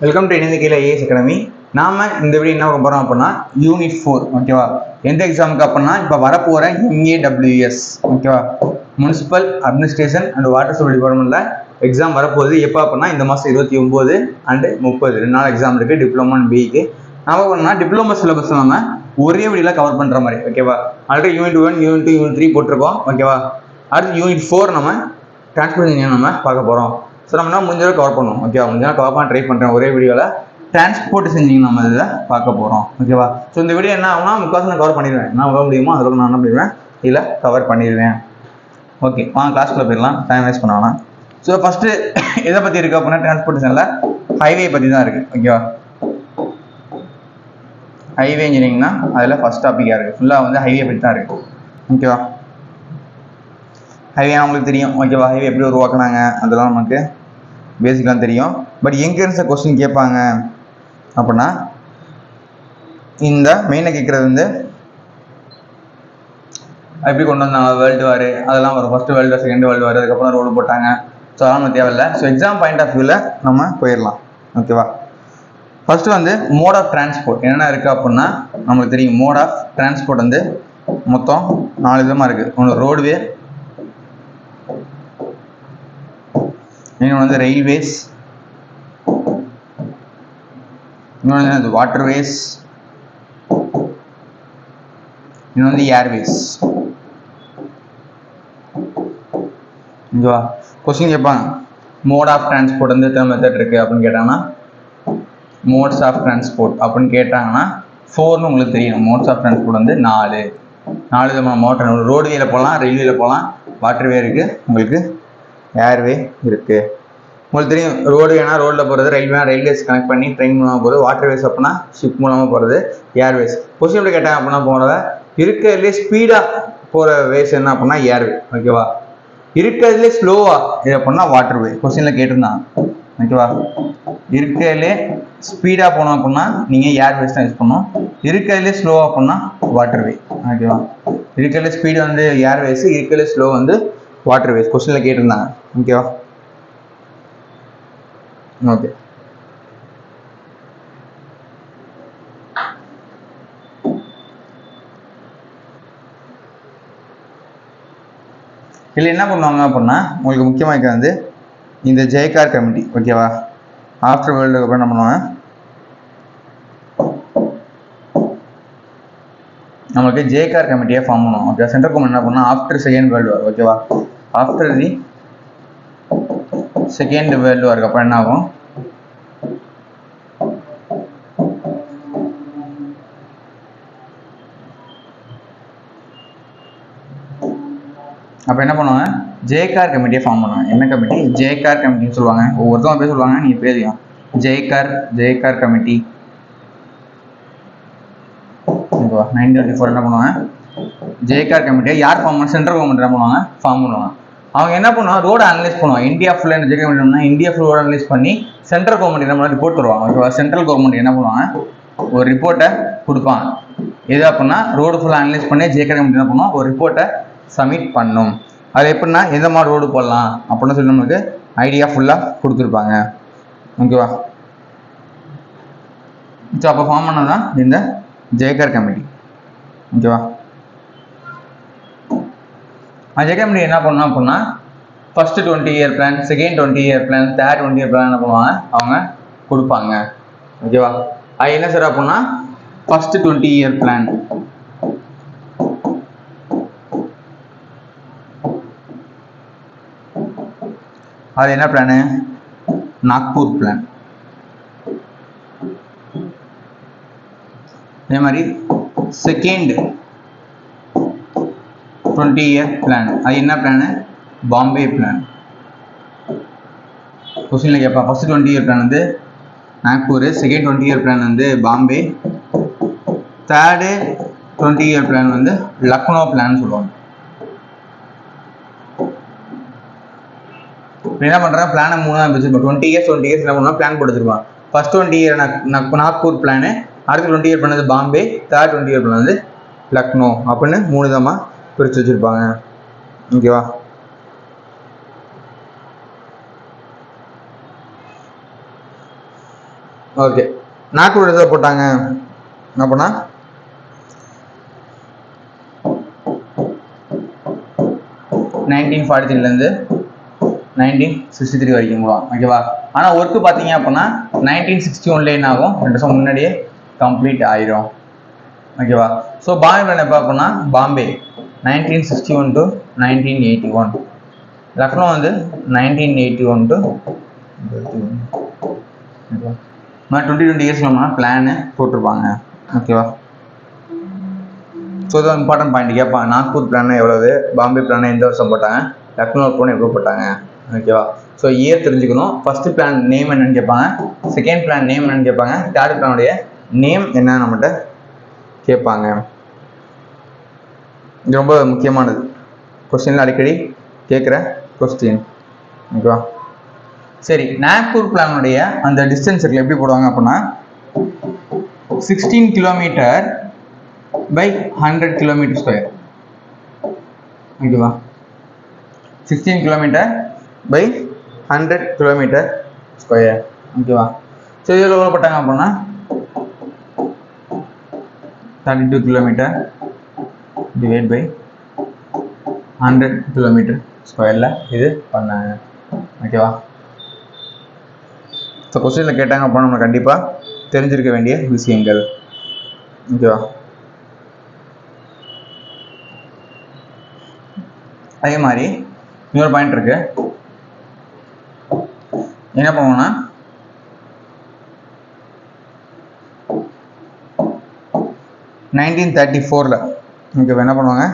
Welcome to இணைந்திக்கையில் AS academy. நாம் இந்த வீடியோ என்ன பார்க்க போகிறோம் அப்படின்னா யூனிட் 4 ஓகேவா. எந்த எக்ஸாமுக்கு அப்படின்னா இப்போ வரப்போகிற MAWS ஓகேவா, municipal administration and water supply டிபார்ட்மெண்ட்டில் எக்ஸாம் வரப்போகுது. எப்போ அப்படின்னா இந்த மாதம் 29 அண்ட் 30 2 நாள் எக்ஸாம் இருக்குது டிப்ளமோ அண்ட் பிஇக்கு. நம்ம பண்ணால் டிப்ளமோ சிலபஸ் நம்ம ஒரே வீடியோவில் கவர் பண்ணுற மாதிரி ஓகேவா. ஆல்ரெடி யூனிட் 1 யூனிட் 2 யூனிட் 3 போட்டிருக்கோம் ஓகேவா. அடுத்து யூனிட் 4 நம்ம டிரான்ஸ்போர்ட் இன்ஜினியர் நம்ம பார்க்க போகிறோம். ஸோ நம்ம முடிஞ்சளவு கவர் பண்ணுவோம் ஓகேவா. முடிஞ்சால் கவர் பண்ண ட்ரை பண்ணுறேன் ஒரே வீடியோவில். டிரான்ஸ்போர்ட் இன்ஜினியரிங் நம்ம இதில் பார்க்க போகிறோம் ஓகேவா. ஸோ இந்த வீடியோ என்ன ஆகும்னா முக்காசு நான் கவர் பண்ணிடுவேன். என்ன வர முடியுமோ அதோட நான் என்ன பண்ணிடுவேன், இதில் கவர் பண்ணிடுவேன். ஓகே வாங்க கிளாஸ்க்குள்ளே போயிடலாம், டைம் வேஸ்ட் பண்ண வேணாம். ஸோ ஃபஸ்ட்டு எதை பற்றி இருக்குது அப்படின்னா டிரான்ஸ்போர்ட்டேஷனில் ஹைவே பற்றி தான் இருக்குது ஓகேவா. ஹைவே இன்ஜினியரிங்னா அதில் ஃபஸ்ட் டாப்பிக்காக இருக்குது. ஃபுல்லாக வந்து ஹைவே பற்றி தான் இருக்குது ஓகேவா. ஹைவே உங்களுக்கு தெரியும் ஓகேவா. ஹைவே எப்படி உருவாக்குனாங்க அதெல்லாம் நமக்கு பேசிக்காக தெரியும். பட் எங்கேருந்து கொஸ்டின் கேட்பாங்க அப்படின்னா இந்த மெயினாக கேட்குறது வந்து எப்படி கொண்டு வந்தாங்க வேர்ல்டு வார் அதெல்லாம் வரும். First world war, second world war, அதுக்கப்புறம் ரோடு போட்டாங்க. ஸோ அதெல்லாம் நம்ம தேவையில்லை. ஸோ எக்ஸாம் பாயிண்ட் ஆஃப் வியூவில் நம்ம போயிடலாம் ஓகேவா. ஃபஸ்ட்டு வந்து மோட் ஆஃப் டிரான்ஸ்போர்ட் என்னென்ன இருக்குது அப்படின்னா நம்மளுக்கு தெரியும். மோட் ஆஃப் டிரான்ஸ்போர்ட் வந்து மொத்தம் 4 விதமாக இருக்குது. ஒன்று ரோடுவே, இன்னொன்று வந்து ரயில்வேஸ், இன்னொன்று வந்து வாட்டர்வேஸ், இன்னொன்று வந்து ஏர்வேஸ் ஓகேவா. கொஸ்டின் கேட்பாங்க மோட் ஆஃப் டிரான்ஸ்போர்ட் வந்து எத்தனை மெத்தட் இருக்குது அப்படின்னு கேட்டாங்கன்னா மோட்ஸ் ஆஃப் டிரான்ஸ்போர்ட் அப்படின்னு கேட்டாங்கன்னா 4ன்னு உங்களுக்கு தெரியும். மோட்ஸ் ஆஃப் டிரான்ஸ்போர்ட் வந்து 4 விதமான மோட்டர். ரோடுவேல போகலாம், ரயில்வேல போகலாம், வாட்டர்வே இருக்குது, உங்களுக்கு ஏர்வே இருக்குது. உங்களுக்கு தெரியும் ரோடு வேணா ரோடில் போகிறது, ரயில்வே ரயில்வேஸ் கனெக்ட் பண்ணி ட்ரெயின் மூலமாக போகிறது, வாட்டர்வேஸ் அப்படின்னா ஷிப் மூலமாக போகிறது, ஏர்வேஸ். கொஸ்டின் எப்படி கேட்டாங்க அப்படின்னா போனதை இருக்கிறதுலே ஸ்பீடாக போகிற வேஸ் என்ன அப்படின்னா ஏர்வே ஓகேவா. இருக்கிறதுலே ஸ்லோவாக இது அப்படின்னா வாட்டர்வே கொஸ்டினில் கேட்டிருந்தாங்க ஓகேவா. இருக்கிறதுலே ஸ்பீடாக போனோம் அப்படின்னா நீங்கள் ஏர்வேஸ் தான் யூஸ் பண்ணணும். இருக்கிறதுலே ஸ்லோவாக அப்படின்னா வாட்டர்வே ஓகேவா. இருக்கிறதுலே ஸ்பீடு வந்து ஏர்வேஸ், இருக்கிறதுலே ஸ்லோ வந்து வாட்டர்வேஸ் கொஸ்டினில் கேட்டிருந்தாங்க ஓகேவா. ஓகே இதில் என்ன பண்ணுவாங்க அப்படின்னா உங்களுக்கு முக்கியமாக வந்து இந்த ஜெயகார் கமிட்டி ஓகேவா. ஆஃப்டர் வேர்ல்டு அப்புறம் என்ன பண்ணுவாங்க, நம்மளுக்கு ஜேகார் கமிட்டியை ஃபார்ம் பண்ணுவோம் ஓகே. சென்ட்ரல் கவர்மெண்ட் என்ன பண்ணால் ஆஃப்டர் செகண்ட் வேர்ல்டு வார் ஓகேவா. ஆஃப்டர் தி செகண்ட் வேர்ல்டு வாருக்கு அப்புறம் என்ன ஆகும், அப்போ என்ன பண்ணுவாங்க ஜேகார் கமிட்டியை ஃபார்ம் பண்ணுவாங்க. என்ன கமிட்டி? ஜேகார் கமிட்டின்னு சொல்லுவாங்க. ஒவ்வொருத்தவங்க பேர் சொல்லுவாங்க, நீங்கள் பேரியும் ஜேகார் கமிட்டி 1924 என்ன பண்ணுவாங்க ஜேகார் கமிட்டியை யார் ஃபார்ம் பண்ண, சென்ட்ரல் கவர்மெண்ட் என்ன பண்ணுவாங்க ஃபார்ம் பண்ணுவாங்க. அவங்க என்ன பண்ணுவாங்க ரோடு அனலைஸ் பண்ணுவாங்க. இந்தியா ஃபுல்லாக Jayakar committee India full road analyse பண்ணி சென்ட்ரல் கவர்மெண்ட் என்ன பண்ண ரிப்போர்ட் தருவாங்க ஓகேவா. சென்ட்ரல் கவர்மெண்ட் என்ன பண்ணுவாங்க ஒரு ரிப்போர்ட்டை கொடுப்பாங்க. எது அப்படின்னா ரோடு ஃபுல்லாக அனலைஸ் பண்ணி ஜேகார் கமிட்டி என்ன பண்ணுவோம் ஒரு ரிப்போர்ட்டை சப்மிட் பண்ணும். அது எப்படின்னா எந்த மாதிரி ரோடு போடலாம் அப்படின்னு சொல்லி நம்மளுக்கு ஐடியா ஃபுல்லாக கொடுத்துருப்பாங்க ஓகேவா. ஸோ அப்போ ஃபார்ம் பண்ணது தான் இந்த ஜேகார் கமிட்டி ஓகேவா. ஜேகார் கமிட்டி என்ன பண்ணணும் அப்படின்னா first 20 year plan, second 20 year plan, third 20 year plan என்ன பண்ணுவாங்க அவங்க கொடுப்பாங்க ஓகேவா. அது என்ன சார் அப்படின்னா ஃபர்ஸ்ட் 20 இயர் பிளான் அது என்ன பிளானு, நாக்பூர் பிளான். அதே மாதிரி செகண்ட் 20 இயர் பிளான் அது என்ன பிளானு, பாம்பே பிளான். கொஸ்டின்ல கேட்பா ஃபர்ஸ்ட் 20 இயர் பிளான் வந்து நாக்பூர், செகண்ட் 20 இயர் பிளான் வந்து பாம்பே, தேர்டு 20 இயர் பிளான் வந்து லக்னோ பிளான் சொல்லுவாங்க. என்ன பண்ணுறாங்க பிளானை 3 வச்சுருப்போம். 20 இயர்ஸ் என்ன பண்ணுவோம் பிளான் போட்டுருப்பான். ஃபர்ஸ்ட் 20 இயர் நாக்பூர் பிளானு, அடுத்து 20 இயர் பிளான் வந்து பாம்பே, தேர்ட் 20 இயர் பிளான் வந்து லக்னோ அப்படின்னு 3 விதமாக பிரித்து வச்சுருப்பாங்க ஓகேவா. ஓகே, நாக்பூர் எதில் போட்டாங்க அப்படின்னா 1943 1963 வரைக்கும் போகலாம். ஓகேவா? ஆனால் ஒர்க்கு பார்த்தீங்க அப்படின்னா 1961 என்ன ஆகும், 2 வருஷம் முன்னாடியே கம்ப்ளீட் ஆயிரும். ஓகேவா? ஸோ பாம்பே பிளான் எப்போ அப்படின்னா பாம்பே 1961 to 1981, லக்னோ வந்து 1981 to 20 இயர்ஸ் பிளானு போட்டிருப்பாங்க. ஓகேவா? ஸோ இதான் இம்பார்ட்டன்ட் பாயிண்ட் கேட்பாங்க. நாக்பூர் பிளான் எவ்வளவு, பாம்பே பிளான் எந்த வருஷம் போட்டாங்க, லக்னோ பிளான் எப்போ போட்டாங்க. ஓகேவா? ஸோ இயர் தெரிஞ்சுக்கணும். ஃபர்ஸ்ட் பிளான் நேம் என்னன்னு கேட்பாங்க, செகண்ட் பிளான் நேம் என்னன்னு கேட்பாங்க, தேர்ட் பிளானுடைய நேம் என்ன நம்மகிட்ட கேட்பாங்க. இது ரொம்ப முக்கியமானது, கொஸ்டின்ல அடிக்கடி கேட்குற கொஸ்டின். ஓகேவா? சரி, நாக்பூர் பிளானுடைய அந்த டிஸ்டன்ஸ் இருக்குல்ல எப்படி போடுவாங்க அப்படின்னா 16 கிலோமீட்டர் by 100 kilometer square. ஓகேவா? 16 kilometer by 100 kilometer square. ஓகேவா? ஸோ இதில் எவ்வளோ போட்டாங்க அப்படின்னா 32 கிலோமீட்டர் டிவைட் பை 100 கிலோமீட்டர் ஸ்கொயரில் இது பண்ணாங்க. ஓகேவா? ஸோ கொஸ்டினில் கேட்டாங்க அப்படின்னா நம்ம கண்டிப்பாக தெரிஞ்சிருக்க வேண்டிய விஷயங்கள். ஓகேவா? அதே மாதிரி இன்னொரு பாயிண்ட் இருக்கு, என்ன பண்ணுவோம்னா 1934 ஓகேவா என்ன பண்ணுவாங்க,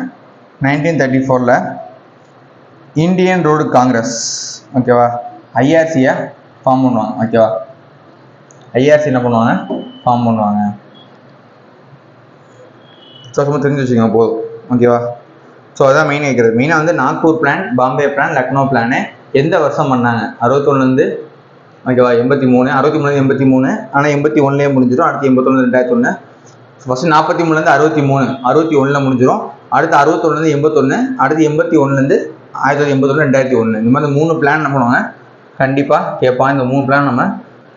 1934 இந்தியன் ரோடு காங்கிரஸ் ஓகேவா ஐஆர்சியை ஃபார்ம் பண்ணுவாங்க. ஓகேவா? ஐஆர்சி என்ன பண்ணுவாங்க, ஃபார்ம் பண்ணுவாங்க. ஸோ சும்மா தெரிஞ்சு வச்சுக்கோங்க போதும். ஓகேவா? ஸோ அதான் மெயின் வைக்கிறது. மெயினாக வந்து Nagpur plan, Bombay plan, Lucknow plan எந்த வருஷம் பண்ணாங்க, 61 ஓகேவா 83, 63 83, ஆனால் 81 முடிஞ்சிடும். அடுத்து 81 2001, ஃபர்ஸ்ட் 43 63, 61 முடிஞ்சிடும். அடுத்து 61 81, அடுத்து 81 1981 2001. இந்த மாதிரி 3 பிளான் என்ன பண்ணுவாங்க கண்டிப்பாக கேட்பான். இந்த 3 பிளான் நம்ம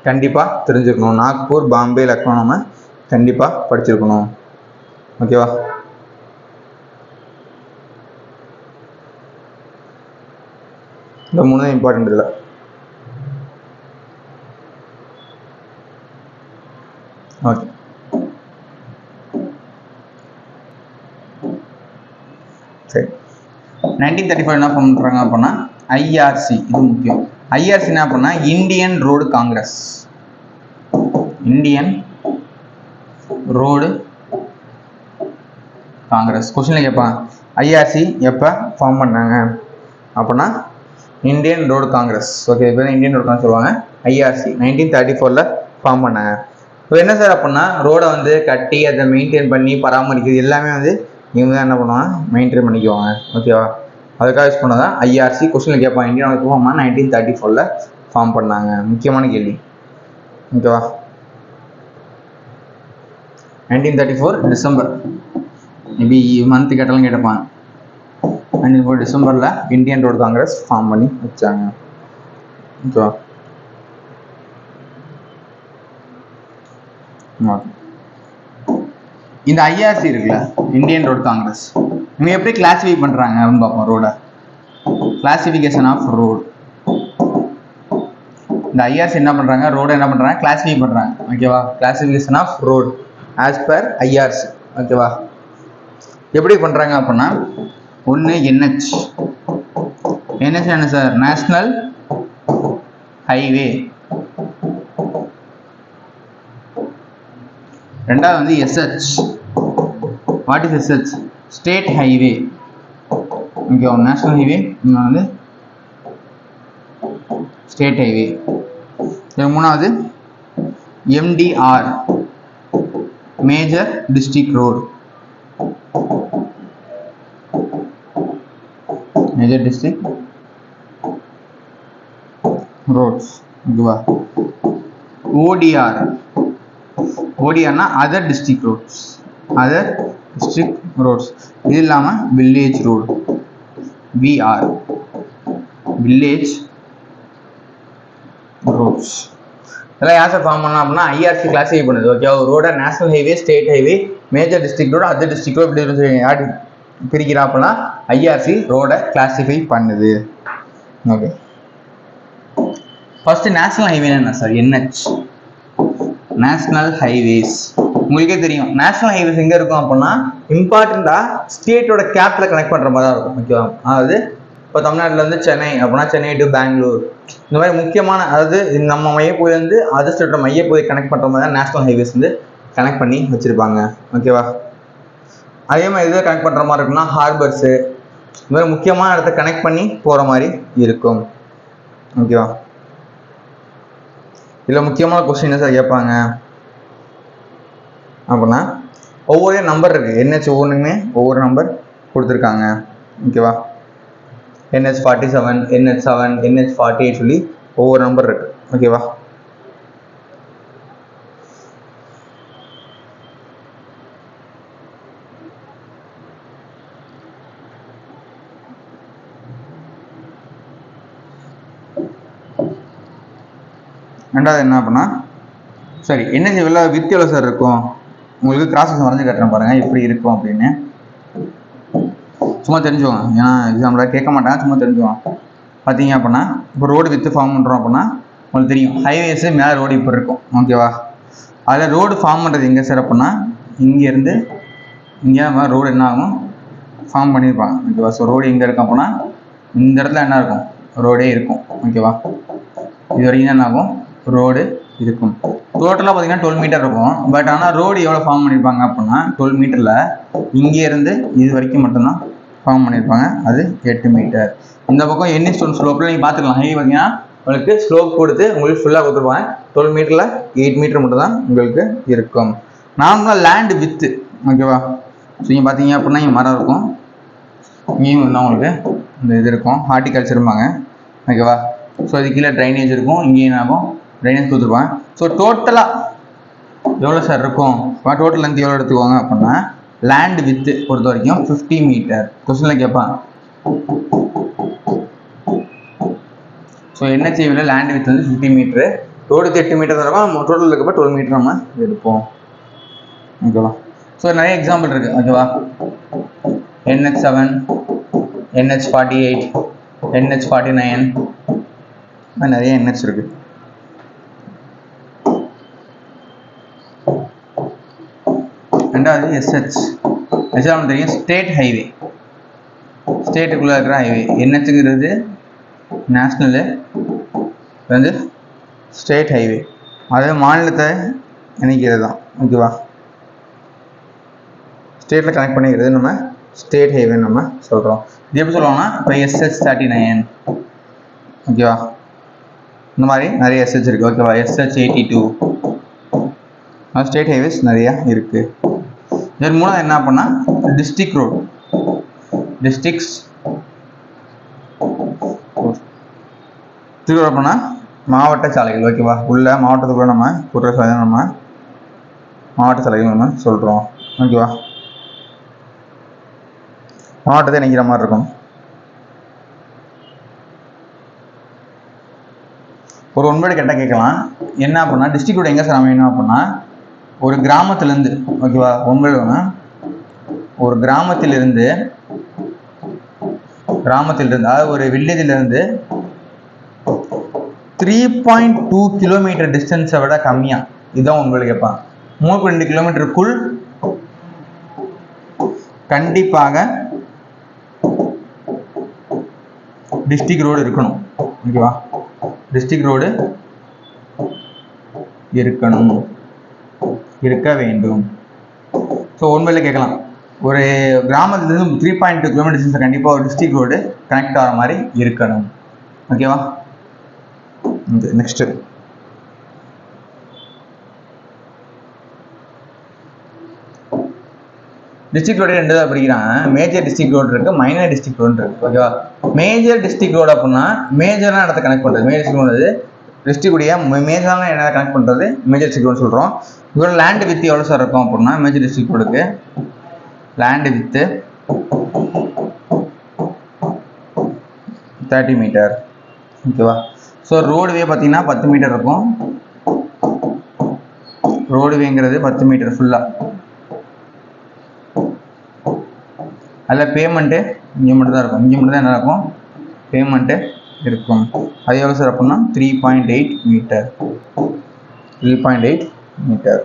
கண்டிப்பாக தெரிஞ்சுக்கணும். நாக்பூர், பாம்பே, லக்னோ நம்ம கண்டிப்பாக படிச்சிருக்கணும். ஓகேவா? இந்த 3 தான் இம்பார்ட்டன்ட் இல்லை. ஓகே, சரி. 1934 என்ன பண்ணுறாங்க அப்படின்னா ஐஆர்சி, இது முக்கியம். ஐஆர்சி என்ன அப்படின்னா Indian road Congress. Indian road Congress கொஸ்டின்ல கேட்பாங்க ஐஆர்சி எப்போ ஃபார்ம் பண்ணாங்க அப்படின்னா இந்தியன் ரோடு காங்கிரஸ். ஓகே, இப்போ இந்தியன் ரோடு காங்கிரஸ் சொல்லுவாங்க. ஐஆர்சி 1934 ஃபார்ம் பண்ணாங்க. இப்போ என்ன சார் அப்படின்னா ரோடை வந்து கட்டி அதை மெயின்டைன் பண்ணி பராமரிக்கிறது எல்லாமே வந்து இவங்க தான் என்ன பண்ணுவாங்க, மெயின்டைன் பண்ணிக்குவாங்க. ஓகேவா? அதுக்காக யூஸ் பண்ணதான் ஐஆர்சி. கொஸ்டினில் கேட்பாங்க இந்தியன் ரோடு ஃபார்ம் 1934 ஃபார்ம் பண்ணாங்க. முக்கியமான கேள்வி. ஓகேவா? 1934 டிசம்பர், மேபி மந்த் கேட்டாலும் கேட்பாங்க. 1934 டிசம்பரில் இந்தியன் ரோடு காங்கிரஸ் ஃபார்ம் பண்ணி வச்சாங்க. ஓகேவா? இந்த ஐஆர்சி இருக்குல்ல இந்தியன் ரோடு காங்கிரஸ், இவங்க எப்படி கிளாசிஃபை பண்ணுறாங்க அப்படின்னு பார்ப்போம். ரோடை கிளாசிஃபிகேஷன் ஆஃப் ரோடு. இந்த ஐஆர்சி என்ன பண்ணுறாங்க, ரோடை என்ன பண்ணுறாங்க கிளாசிஃபை பண்ணுறாங்க. ஓகேவா? Classification of road as per IRC. ஓகேவா? எப்படி பண்ணுறாங்க அப்படின்னா ஒன்று என்ஹெச். என்ஹெச் என்ன சார், நேஷ்னல் ஹைவே. ரெண்டாவது வந்து SH. What is SH, state highway. Okay, national highway, இன்னொன்று வந்து ஸ்டேட் ஹைவே. மூணாவது MDR, major district road. Major district roads. ஓகேவா? ஓடிஆர், ஓடிஆர்னா other district roads. Other district roads. இது இல்லாமல் village road, VR, village roads. இதெல்லாம் யார் சார் ஃபார்ம் பண்ணலாம் அப்படின்னா ஐஆர்சி கிளாஸிஃபை பண்ணுது. ஓகே, ஒரு ரோட national highway, state highway, major district road, other district road இப்படி யார் பிரிக்கிறா அப்படின்னா ஐஆர்சி ரோட கிளாஸிஃபை பண்ணுது. ஓகே, ஃபர்ஸ்ட் நேஷனல் ஹைவே என்ன சார்? NH, national highways. உங்களுக்கே தெரியும் நேஷனல் ஹைவேஸ் எங்க இருக்கும் அப்படின்னா இம்பார்ட்டண்டா ஸ்டேட்டோட கேப்ல கனெக்ட் பண்ற மாதிரி தான் இருக்கும். ஓகேவா, அதாவது இப்போ தமிழ்நாட்டில் இருந்து சென்னை அப்படின்னா சென்னை டு பெங்களூர், இந்த மாதிரி முக்கியமான, அதாவது நம்ம மையப்பகுதியிலேருந்து அதர் ஸ்டேட்டோட மையப்பகுதியை கனெக்ட் பண்ணுற மாதிரி தான் நேஷனல் ஹைவேஸ் வந்து கனெக்ட் பண்ணி வச்சுருப்பாங்க. ஓகேவா, அதே மாதிரி இதை கனெக்ட் பண்ணுற மாதிரி இருக்குன்னா ஹார்பர்ஸு, இந்த மாதிரி முக்கியமான இடத்த கனெக்ட் பண்ணி போகிற மாதிரி இருக்கும். ஓகேவா, இதில் முக்கியமான கொஸ்டின் என்ன சார் கேட்பாங்க அப்படின்னா ஒவ்வொரு நம்பர் இருக்குது. NH ஒவ்வொன்றுமே ஒவ்வொரு நம்பர் கொடுத்துருக்காங்க. ஓகேவா, NH47, NH7, NH48 சொல்லி ஒவ்வொரு நம்பர் இருக்கு. ஓகேவா, ரெண்டாவது என்ன அப்படின்னா சரி NH எவ்வளோ வித் எவ்வளோ சார் இருக்கும்? உங்களுக்கு கிராஸ் வரைஞ்சு கட்டுறேன் பாருங்க எப்படி இருக்கும் அப்படின்னு. சும்மா தெரிஞ்சுவாங்க, ஏன்னா எக்ஸாம்பிள் கேட்க மாட்டாங்க, சும்மா தெரிஞ்சுவாங்க. பார்த்தீங்க அப்படின்னா இப்போ ரோடு வித்து ஃபார்ம் பண்ணுறோம் அப்படின்னா உங்களுக்கு தெரியும் ஹைவேஸு மேலே ரோடு இப்போ இருக்கும். ஓகேவா, அதில் ரோடு ஃபார்ம் பண்ணுறது எங்கே சார் அப்படின்னா இங்கேருந்து இங்கே மாதிரி ரோடு என்ன ஆகும் ஃபார்ம் பண்ணியிருப்பாங்க. ஓகேவா, ஸோ ரோடு எங்கே இருக்கும் அப்படின்னா இந்த இடத்துல என்ன இருக்கும்? ரோடே இருக்கும். ஓகேவா, இது வரைக்கும் என்ன ஆகும்? ரோடு இருக்கும். டோட்டலாக பார்த்தீங்கன்னா 12 மீட்டர் இருக்கும். பட் ஆனால் ரோடு எவ்வளோ ஃபார்ம் பண்ணியிருப்பாங்க அப்படின்னா 12 மீட்டரில் இங்கேருந்து இது வரைக்கும் மட்டும்தான் ஃபார்ம் பண்ணியிருப்பாங்க, அது 8 மீட்டர். இந்த பக்கம் NH ஸ்டோன் ஸ்லோப்பில் நீங்கள் பார்த்துக்கலாம். ஹை பார்த்தீங்கன்னா உங்களுக்கு ஸ்லோப் கொடுத்து உங்களுக்கு ஃபுல்லாக கொடுத்துருப்பாங்க. 12 மீட்டரில் 8 மீட்டர் மட்டும் தான் உங்களுக்கு இருக்கும். நார்மலாக லேண்டு வித்து. ஓகேவா, ஸோ இங்கே பார்த்தீங்க அப்படின்னா இங்கே மரம் இருக்கும், இங்கேயும் இருந்தால் உங்களுக்கு இந்த இது இருக்கும், ஹார்டிகல்ச்சருப்பாங்க. ஓகேவா, ஸோ அது கீழே ட்ரைனேஜ் இருக்கும், இங்கேயும் என்ன ஆகும்? ட்ரைனேஜ் கொடுத்துருப்பாங்க. ஸோ டோட்டலாக எவ்வளோ சார் இருக்கும்? டோட்டல் லென்த் எவ்வளோ எடுத்துக்குவாங்க அப்படின்னா லேண்ட் வித்து பொறுத்த வரைக்கும் 50 மீட்டர். கொஸ்டினில் கேட்பாங்க. ஸோ NH லேண்ட் வித் வந்து 50 மீட்டரு, ரோடு 8 மீட்டர் இருக்கும். டோட்டல் இருக்கப்போ 12 மீட்டர் நம்ம எடுப்போம். ஓகேவா, ஸோ நிறைய எக்ஸாம்பிள் இருக்குது. ஓகேவா, NH7, NH48, NH49, நிறைய NH இருக்கு. ரெண்டாவது SH. SH தெரியும், ஸ்டேட் ஹைவே, ஸ்டேட்டுக்குள்ளே இருக்கிற ஹைவே. NHங்கிறது நேஷ்னலு, வந்து ஸ்டேட் ஹைவே, அது மாநிலத்தை இணைக்கிறது தான். ஓகேவா, ஸ்டேட்டில் கனெக்ட் பண்ணிக்கிறது நம்ம ஸ்டேட் ஹைவேன்னு நம்ம சொல்கிறோம். இது எப்படி சொல்லுவாங்கன்னா இப்போ SH39. ஓகேவா, இந்த மாதிரி நிறைய SH இருக்குது. ஓகேவா, SH82, ஸ்டேட் ஹைவேஸ் நிறையா இருக்குது. இதன் மூலம் என்ன பண்ணால் டிஸ்ட்ரிக்ட் ரோடு, டிஸ்ட்ரிக்ஸ் திருவிழா பண்ணால் மாவட்ட சாலைகள். ஓகேவா, உள்ள மாவட்டத்துக்குள்ள நம்ம கூட்டுற சாலை நம்ம மாவட்ட சாலைகள் நம்ம சொல்கிறோம். ஓகேவா, மாவட்டத்தை இணைக்கிற மாதிரி இருக்கும். ஒரு ஒன்பது கேட்டால் கேட்கலாம் என்ன அப்படின்னா டிஸ்ட்ரிக்ட் ரோடு எங்கே சார் அமையணும் அப்படின்னா ஒரு கிராமத்துலேருந்து. ஓகேவா, ஒன்பது ஒரு கிராமத்திலிருந்து அதாவது ஒரு வில்லேஜிலிருந்து 3.2 கிலோமீட்டர் டிஸ்டன்ஸை விட கம்மியாக, இதுதான் உங்களுக்கு கேட்பாங்க. 3.2 கிலோமீட்டருக்குள் கண்டிப்பாக டிஸ்ட்ரிக்ட் ரோடு இருக்கணும். ஓகேவா, டிஸ்ட்ரிக்ட் ரோடு இருக்கணும், இருக்க வேண்டும். ஸோ உண்மையில கேட்கலாம் ஒரு கிராமத்துலேருந்து 3.2 கிலோமீட்டர் டிஸ்டன்ஸ் கண்டிப்பாக ஒரு டிஸ்ட்ரிக்ட் ரோடு கனெக்ட் ஆகிற மாதிரி இருக்கணும். ஓகேவா, நெக்ஸ்ட் டிஸ்ட்ரிக்ட் ரோடு ரெண்டு தான் பிடிக்கிறாங்க. மேஜர் டிஸ்ட்ரிக்ட் ரோடு இருக்கு, மைனர் டிஸ்ட்ரிக்ட் ரோடு இருக்கு. ஓகேவா, மேஜர் டிஸ்ட்ரிக்ட் ரோடு அப்படின்னா மேஜரான இடத்த கனெக்ட் பண்ணுறது. மேஜர் டிஸ்ட்ரிக்ட் ரோடு டிஸ்ட்ரிக்டுடைய மேஜரான இடத்தை கனெக்ட் பண்ணுறது மேஜர் டிஸ்ட்ரிக்ட் ரோடு சொல்கிறோம். இதோட லேண்ட் வித்து எவ்வளோ சார் இருக்கும் அப்படின்னா மேஜர் டிஸ்ட்ரிக்ட் ரோடுக்கு லேண்ட் வித்து 30 மீட்டர். ஓகேவா, ஸோ ரோடுவே பார்த்தீங்கன்னா 10 மீட்டர் இருக்கும், ரோடு வேங்கிறது 10 மீட்டர் ஃபுல்லாக. அதில் பேமெண்ட்டு இங்கே மட்டும் தான் இருக்கும், இங்கே மட்டும் தான் என்ன இருக்கும், பேமெண்ட்டு இருக்கும். அது எவ்வளோ சார் அப்படின்னா 3.8 மீட்டர். 3.8 மீட்டர்.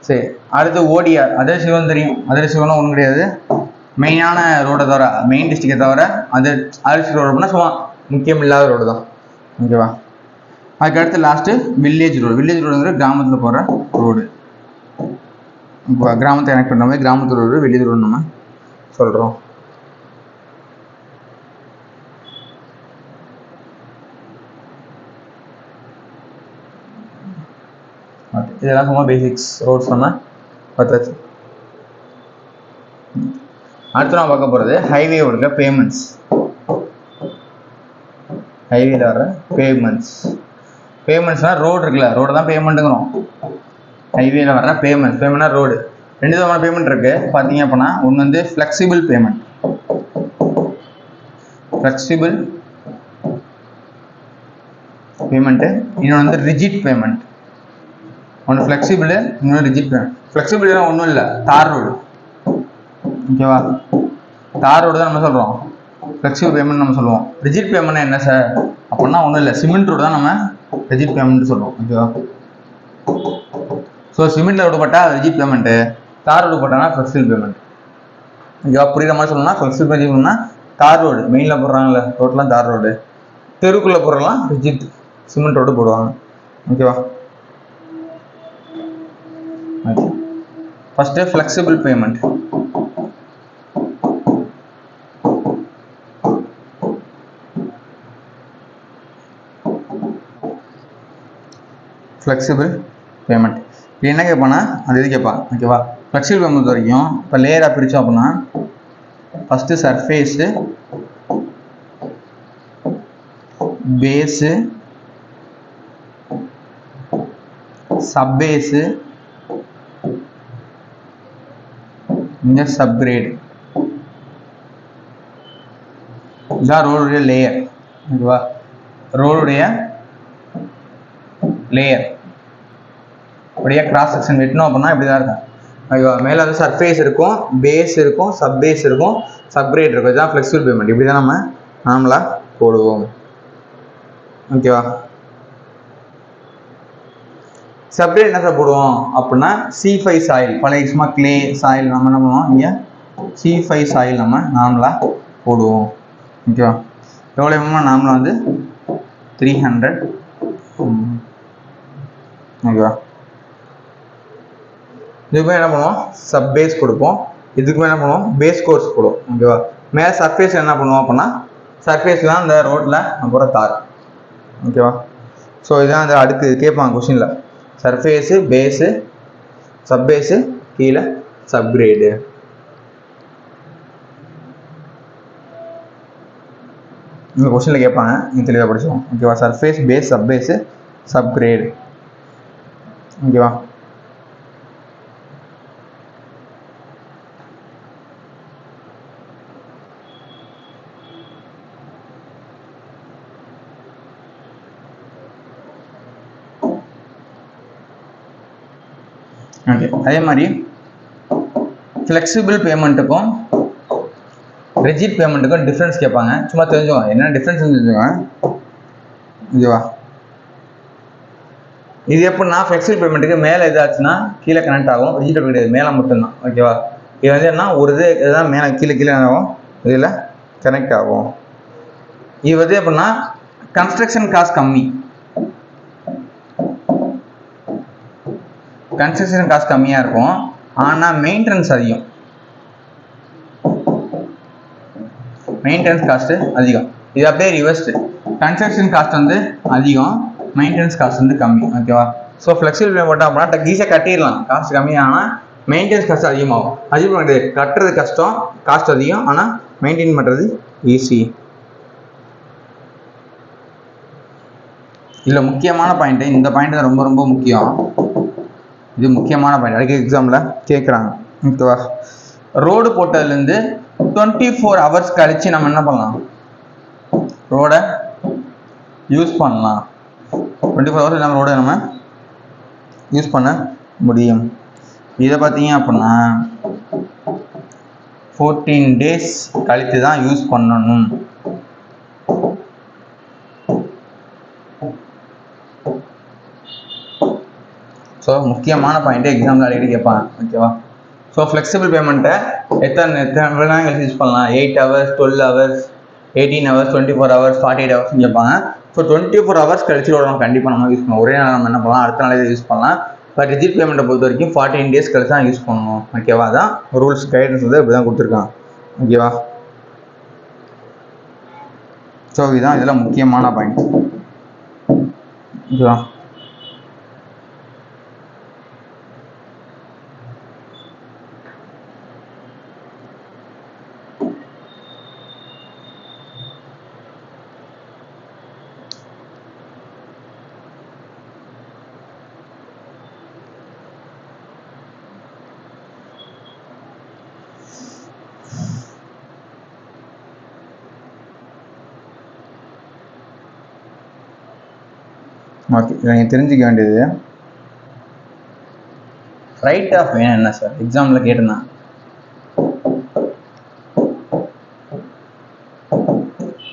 சரி, அடுத்து ஓடிஆர். அதர் சிவன் தெரியும், அதர் சிவனும் ஒன்றும் கிடையாது, மெயினான ரோடை தவிர, மெயின் டிஸ்ட்ரிக்டை தவிர அதர் ரோடு அப்படின்னா சும்மா முக்கியம் இல்லாத ரோடு தான். ஓகேவா? அதுக்கு அடுத்து லாஸ்ட்டு வில்லேஜ் ரோடு. வில்லேஜ் ரோடுங்கிற கிராமத்தில் போகிற ரோடு. இப்போ கிராமத்தை கனெக்ட் பண்ணுற மாதிரி கிராமத்து ரோடு வில்லேஜ் ரோடு நம்ம சொல்கிறோம். இதெல்லாம் சும்மா பேசிக்ஸ் ரோட்ஸ் நம்ம பார்த்தாச்சு. அடுத்து நான் பார்க்க போகிறது ஹைவே இருக்க பேமெண்ட்ஸ். ஹைவேல வர பேமெண்ட்ஸ். பேமெண்ட்ஸ்னால் ரோடு இருக்குல்ல, ரோடு தான் பேமெண்ட்டுங்கிறோம். ஹைவேல வர பேமெண்ட்ஸ். பேமெண்ட்னா ரோடு. 2 விதமான பேமெண்ட் இருக்குது பார்த்தீங்க அப்படின்னா. ஒன்று வந்து ஃப்ளெக்சிபிள் பேமெண்ட். Flexible payment. இன்னொன்று வந்து ரிஜிட் பேமெண்ட். ஒன்று ஃப்ளெக்சிபிள், இன்னொன்று ரிஜிட் பேமெண்ட். ஃப்ளெக்சிபிள் ஒன்றும் இல்லை, தார் ரோடு. ஓகேவா? தார் ரோடு தான் நம்ம சொல்கிறோம், ஃப்ளெக்சிபிள் பேமெண்ட் நம்ம சொல்லுவோம். ரிஜிட் பேமெண்ட் என்ன சார் அப்படின்னா ஒன்றும் இல்லை, சிமெண்ட் ரோடு தான் நம்ம ரிஜிட் பேமெண்ட் சொல்லுவோம். ஓகேவா? ஸோ சிமெண்ட்டில் ரோடு போட்டால் ரிஜிட் பேமெண்ட்டு, தார் ரோடு போட்டாங்கன்னா ஃப்ளெக்சிபிள் பேமெண்ட். ஓகேவா? புரியுற மாதிரி சொல்லணும்னா ஃப்ளெக்சிபிள் பேமெண்ட்னா தார் ரோடு, மெயினில் போடுறாங்கல்ல ரோட்லாம் தார் ரோடு, தெருக்குள்ளே போடுறலாம் ரிஜிட் சிமெண்ட் ரோடு போடுவாங்க. ஓகேவா? First flexible payment. Flexible payment இது என்ன கேட்பானா, அது இது கேட்பான். ஓகேவா? ஃப்ளெக்சிபிள் பேமெண்ட் வரைக்கும் இப்போ லேயராக பிரித்தோம் அப்படின்னா ஃபஸ்ட்டு சர்ஃபேஸு, பேஸு, சப்பேஸு, இங்கே சப்கிரேடு. இதுதான் ரோடுடைய லேயர். ஓகேவா? ரோடுடைய லேயர் அப்படியே கிராஸ் செக்ஷன் வெட்டணும் அப்படின்னா இப்படி தான் இருக்கும். ஓகேவா? மேலே வந்து சர்ஃபேஸ் இருக்கும், பேஸ் இருக்கும், சப்பேஸ் இருக்கும், சப்கிரேட் இருக்கும். இதுதான் ஃப்ளெக்சிபிள் பேமெண்ட். இப்படி தான் நம்ம நார்மலாக போடுவோம். ஓகேவா? சப்கிரேட் என்ன சார் போடுவோம் அப்படின்னா C5 சாயில். பழைய சும்மா கிளே சாயில் நம்ம என்ன பண்ணுவோம், இங்கே C5 சாயில் நம்ம நார்மலாக போடுவோம். ஓகேவா? எவ்வளோ நார்மலாக வந்து 300. ஓகேவா? இதுக்குமே என்ன பண்ணுவோம், சப் பேஸ் கொடுப்போம். இதுக்குமே என்ன பண்ணுவோம், பேஸ் கோர்ஸ் போடுவோம். ஓகேவா? மேலே சர்ஃபேஸ் என்ன பண்ணுவோம் அப்படின்னா சர்ஃபேஸ் தான் இந்த ரோட்டில் போகிற தார். ஓகேவா? ஸோ இதான் அந்த அடுத்து கேட்பாங்க கொஸ்டினில், சர்ஃபேஸு, பேஸு, சப்பேஸு, கீழே சப்கிரேடு. இந்த கொஸ்டினில் கேட்பாங்க, நீங்கள் தெளிவாக படிச்சுவோம். ஓகேவா? Surface, base, subbase, subgrade. ஓகேவா? ஓகே, அதே மாதிரி ஃப்ளெக்சிபிள் பேமெண்ட்டுக்கும் ரிஜிட் பேமெண்ட்டுக்கும் டிஃப்ரென்ஸ் கேட்பாங்க. சும்மா தெரிஞ்சுக்கோங்க என்ன டிஃப்ரென்ஸ் தெரிஞ்சுக்கோங்க. ஓகேவா? இது எப்படின்னா ஃப்ளெக்சிபிள் பேமெண்ட்டுக்கு மேலே எதாச்சுன்னா கீழே கனெக்ட் ஆகும், ரிஜிட் கிடையாது, மேலே மட்டும்தான். ஓகேவா? இது வந்து என்ன ஒரு இதுதான் மேலே கீழே கீழே ஆகும், இதில் கனெக்ட் ஆகும். இது வந்து எப்படின்னா கன்ஸ்ட்ரக்ஷன் காஸ்ட் கம்மி, கன்ஸ்ட்ரக்ஷன் காஸ்ட் கம்மியாக இருக்கும், ஆனால் மெயின்டெனன்ஸ் அதிகம். மெயின்டெனன்ஸ் காஸ்ட்டு அதிகம். இது அப்படியே ரிவர்ஸ்டு, கன்ஸ்ட்ரக்ஷன் காஸ்ட் வந்து அதிகம், மெயின்டெனன்ஸ் காஸ்ட் வந்து கம்மி. ஓகேவா? ஸோ ஃப்ளெக்சிபிள் பேமெண்ட் அப்படின்னா ஈஸியாக கட்டிடலாம், காஸ்ட் கம்மி, ஆனால் மெயின்டெனன்ஸ் காஸ்ட் அதிகமாகும். அதிகம் கட்டுறது கஷ்டம், காஸ்ட் அதிகம், ஆனால் மெயின்டைன் பண்ணுறது ஈஸி. இதில் முக்கியமான பாயிண்ட்டு, இந்த பாயிண்ட் ரொம்ப ரொம்ப முக்கியம். இது முக்கியமான பாயிண்ட், அடிக்கடி எக்ஸாமில் கேட்குறாங்க. ஓகேவா? ரோடு போட்டதுலேருந்து 24 ஹவர்ஸ் கழிச்சு நம்ம என்ன பண்ணலாம், ரோடை யூஸ் பண்ணலாம். 24 ஹவர்ஸ் நம்ம ரோடை நம்ம யூஸ் பண்ண முடியும். இதை பார்த்தீங்க அப்படின்னா 14 டேஸ் கழித்து தான் யூஸ் பண்ணணும். ஸோ முக்கியமான பாயிண்ட்டு எக்ஸாம்பிள் அடிக்கடி கேட்பாங்க. ஓகேவா? ஸோ ஃப்ளெக்சிபிள் பேமெண்ட்டை எத்தனை நேரம் யூஸ் பண்ணலாம்? 8 ஹவர்ஸ், 12 ஹவர்ஸ், 18 ஹவர்ஸ், 24 ஹவர்ஸ், 48 ஹவர்ஸ்னு கேட்பாங்க. ஸோ 24 ஹவர்ஸ் கழிச்சு நம்ம கண்டிப்பாக நம்ம யூஸ் பண்ணலாம். ஒரே நாள் நம்ம என்ன பண்ணலாம், அடுத்த நாளே யூஸ் பண்ணலாம். பட் ரிஜிட் பேமெண்ட்டை பொறுத்த வரைக்கும் 14 டேஸ் கழிச்சு தான் யூஸ் பண்ணணும். ஓகேவா? அதான் ரூல்ஸ் கைடன்ஸ் வந்து இப்படி தான் கொடுத்துருக்காங்க. ஓகேவா? ஸோ இதுதான் இதெல்லாம் முக்கியமான பாயிண்ட். ஓகேவா? ஓகே, நீங்கள் தெரிஞ்சுக்க வேண்டியது ரைட் ஆஃப் வே என்ன சார்? எக்ஸாமில் கேட்டிருந்தேன்.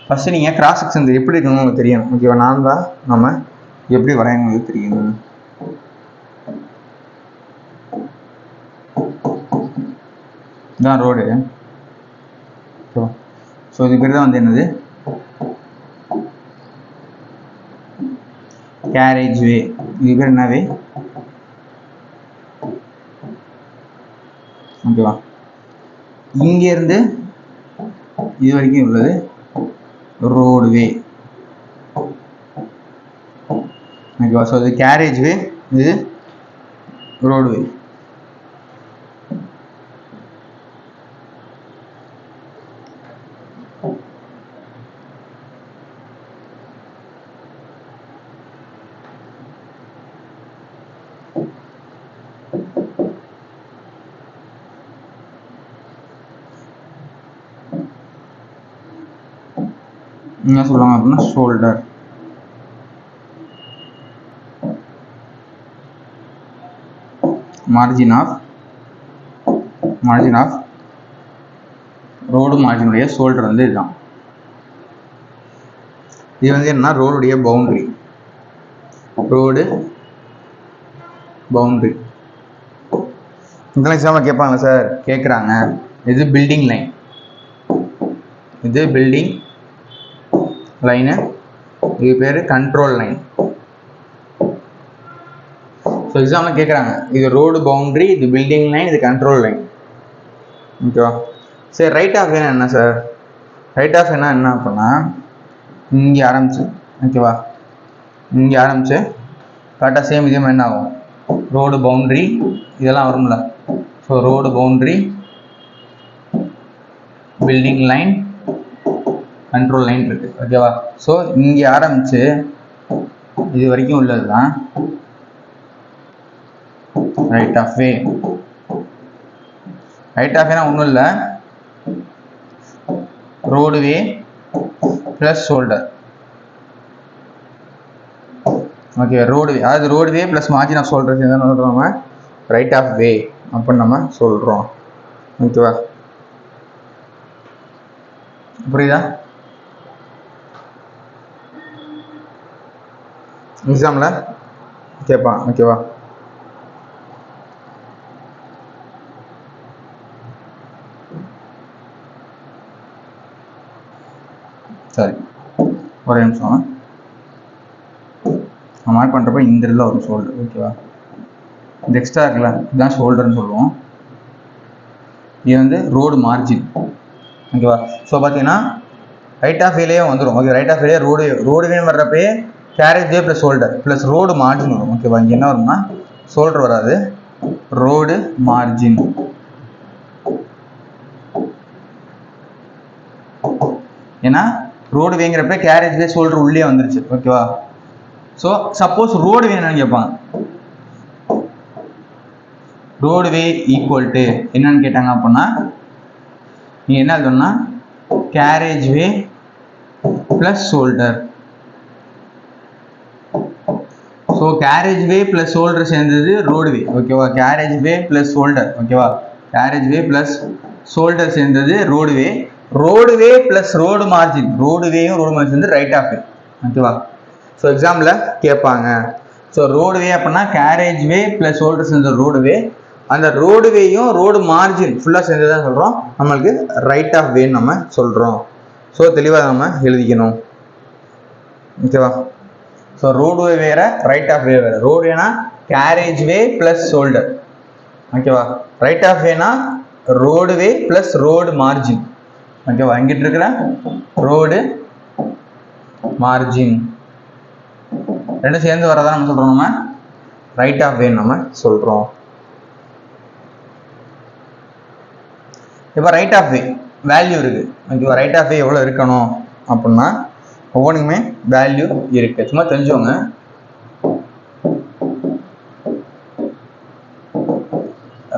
ஃபஸ்ட்டு நீங்கள் கிராஸ் செக்ஷன் எப்படி இருக்கணும்னு உங்களுக்கு தெரியணும். ஓகேவா? நான் தான் நம்ம எப்படி வரையணும் தெரியணும். இதுதான் ரோடு. ஸோ இது பேர் தான் வந்து என்னது, கேரேஜ் வே. இது பேர் என்ன வே? ஓகேவா? இங்கேருந்து இது வரைக்கும் உள்ளது ரோடு வே. ஓகேவா? ஸோ இது கேரேஜ் வே, இது ரோடு வே. என்ன சொல்லுவாங்க அப்படின்னா ஷோல்டர். மார்ஜின் ஆஃப் ரோடு மார்ஜினுடைய ஷோல்டர் வந்து இதுதான். இது வந்து என்ன, ரோடுடைய பவுண்டரி. ரோடு பவுண்டரி இதெல்லாம் எக்ஸாம்பிள் கேட்பாங்க சார், கேட்குறாங்க. இது பில்டிங் லைன், இது பில்டிங் லைனு, இது பேர் கண்ட்ரோல் லைன். ஸோ எக்ஸாம்பிள் கேட்குறாங்க, இது ரோடு பவுண்டரி, இது பில்டிங் லைன், இது கண்ட்ரோல் லைன். ஓகேவா? சரி, ரைட் ஆஃப் வேணும் என்ன சார்? ரைட் ஆஃப் என்ன அப்படின்னா இங்கே ஆரம்பிச்சு, ஓகேவா, இங்கே ஆரம்பிச்சு கரெக்டாக சேம் இதே மாதிரி என்ன ஆகும், ரோடு பவுண்டரி இதெல்லாம் வரும்ல. So road boundary, building line, control line இருக்கு. ஓகேவா? ஸோ இங்கே ஆரம்பிச்சு இது வரைக்கும் உள்ளது தான் right of way. Right of வேனா ஒன்றும் இல்லை, road way plus shoulder. Okay, road way, அதாவது road way plus margin of shoulder என்ன சொல்கிறோம், ரைட் ஆஃப் வே அப்படின்னு நம்ம சொல்கிறோம். ஓகேவா? புரியுதா? எக்ஸாமில் கேட்பான். ஓகேவா? சரி, ஒரே நிமிஷம். நான் மார்க் பண்ணுறப்ப இந்த இடத்துல வரும் ஷோல்டர். ஓகேவா? இந்த எக்ஸ்ட்ரா இருக்குல்ல, இதுதான் ஷோல்டர்னு சொல்லுவோம். இது வந்து ரோடு மார்ஜின். ஓகேவா? ஸோ பார்த்தீங்கன்னா ரைட் ஆஃப் வேலையே வந்துடும். ஓகே, ரைட் ஆஃப் வேலையே ரோடு வேணும் வர்றப்பே carriageway plus shoulder plus road margin வரும். ஓகேவா? இங்கே என்ன வரும்னா ஷோல்டர் வராது, ரோடு மார்ஜின். ஏன்னா ரோடு வேங்கிறப்ப கேரேஜ் வே ஷோல்டர் உள்ளே வந்துருச்சு. ஓகேவா? ஸோ சப்போஸ் ரோடு வேணும்னு கேட்பாங்க, ரோடு வே ஈக்குவல் டு என்னன்னு கேட்டாங்க அப்படின்னா நீங்கள் என்ன எழுதணும்னா carriageway plus shoulder. So carriageway plus shoulder சேர்ந்தது ரோடுவே ஓகேவா. கேரேஜ் வே ப்ளஸ் ஷோல்டர் ஓகேவா. கேரேஜ் வே ப்ளஸ் ஷோல்டர் சேர்ந்தது roadway. Roadway plus road margin, ரோடுவேயும் ரோடு மார்ஜின் வந்து ரைட் ஆஃப் வே ஓகேவா. ஸோ எக்ஸாம்பிள் கேட்பாங்க. ஸோ ரோடுவே அப்படின்னா carriageway plus shoulder சேர்ந்த ரோடுவே. அந்த ரோடுவேயும் ரோடு மார்ஜின் ஃபுல்லாக சேர்ந்து தான் சொல்கிறோம் நம்மளுக்கு ரைட் ஆஃப் வேன்னு நம்ம சொல்கிறோம். ஸோ தெளிவாக நம்ம எழுதிக்கணும் ஓகேவா. ஸோ ரோடுவே வேறு, ரைட் ஆஃப் வே வேறு. ரோடுவேனா கேரேஜ் வே ப்ளஸ் ஷோல்டர் ஓகேவா. ரைட் ஆஃப் வேனா ரோடுவே ப்ளஸ் ரோடு மார்ஜின் ஓகேவா. இங்கிட்டு இருக்கிற ரோடு மார்ஜின் ரெண்டும் சேர்ந்து வரதான் நம்ம சொல்கிறோம் நம்ம ரைட் ஆஃப் வேன்னு நம்ம சொல்கிறோம். இப்போ ரைட் ஆஃப் வே வேல்யூ இருக்குது ஓகேவா. ரைட் ஆஃப் வே எவ்வளோ இருக்கணும் அப்படின்னா ஒவ்வொன்றுக்குமே வேல்யூ இருக்குது, சும்மா தெரிஞ்சவங்க.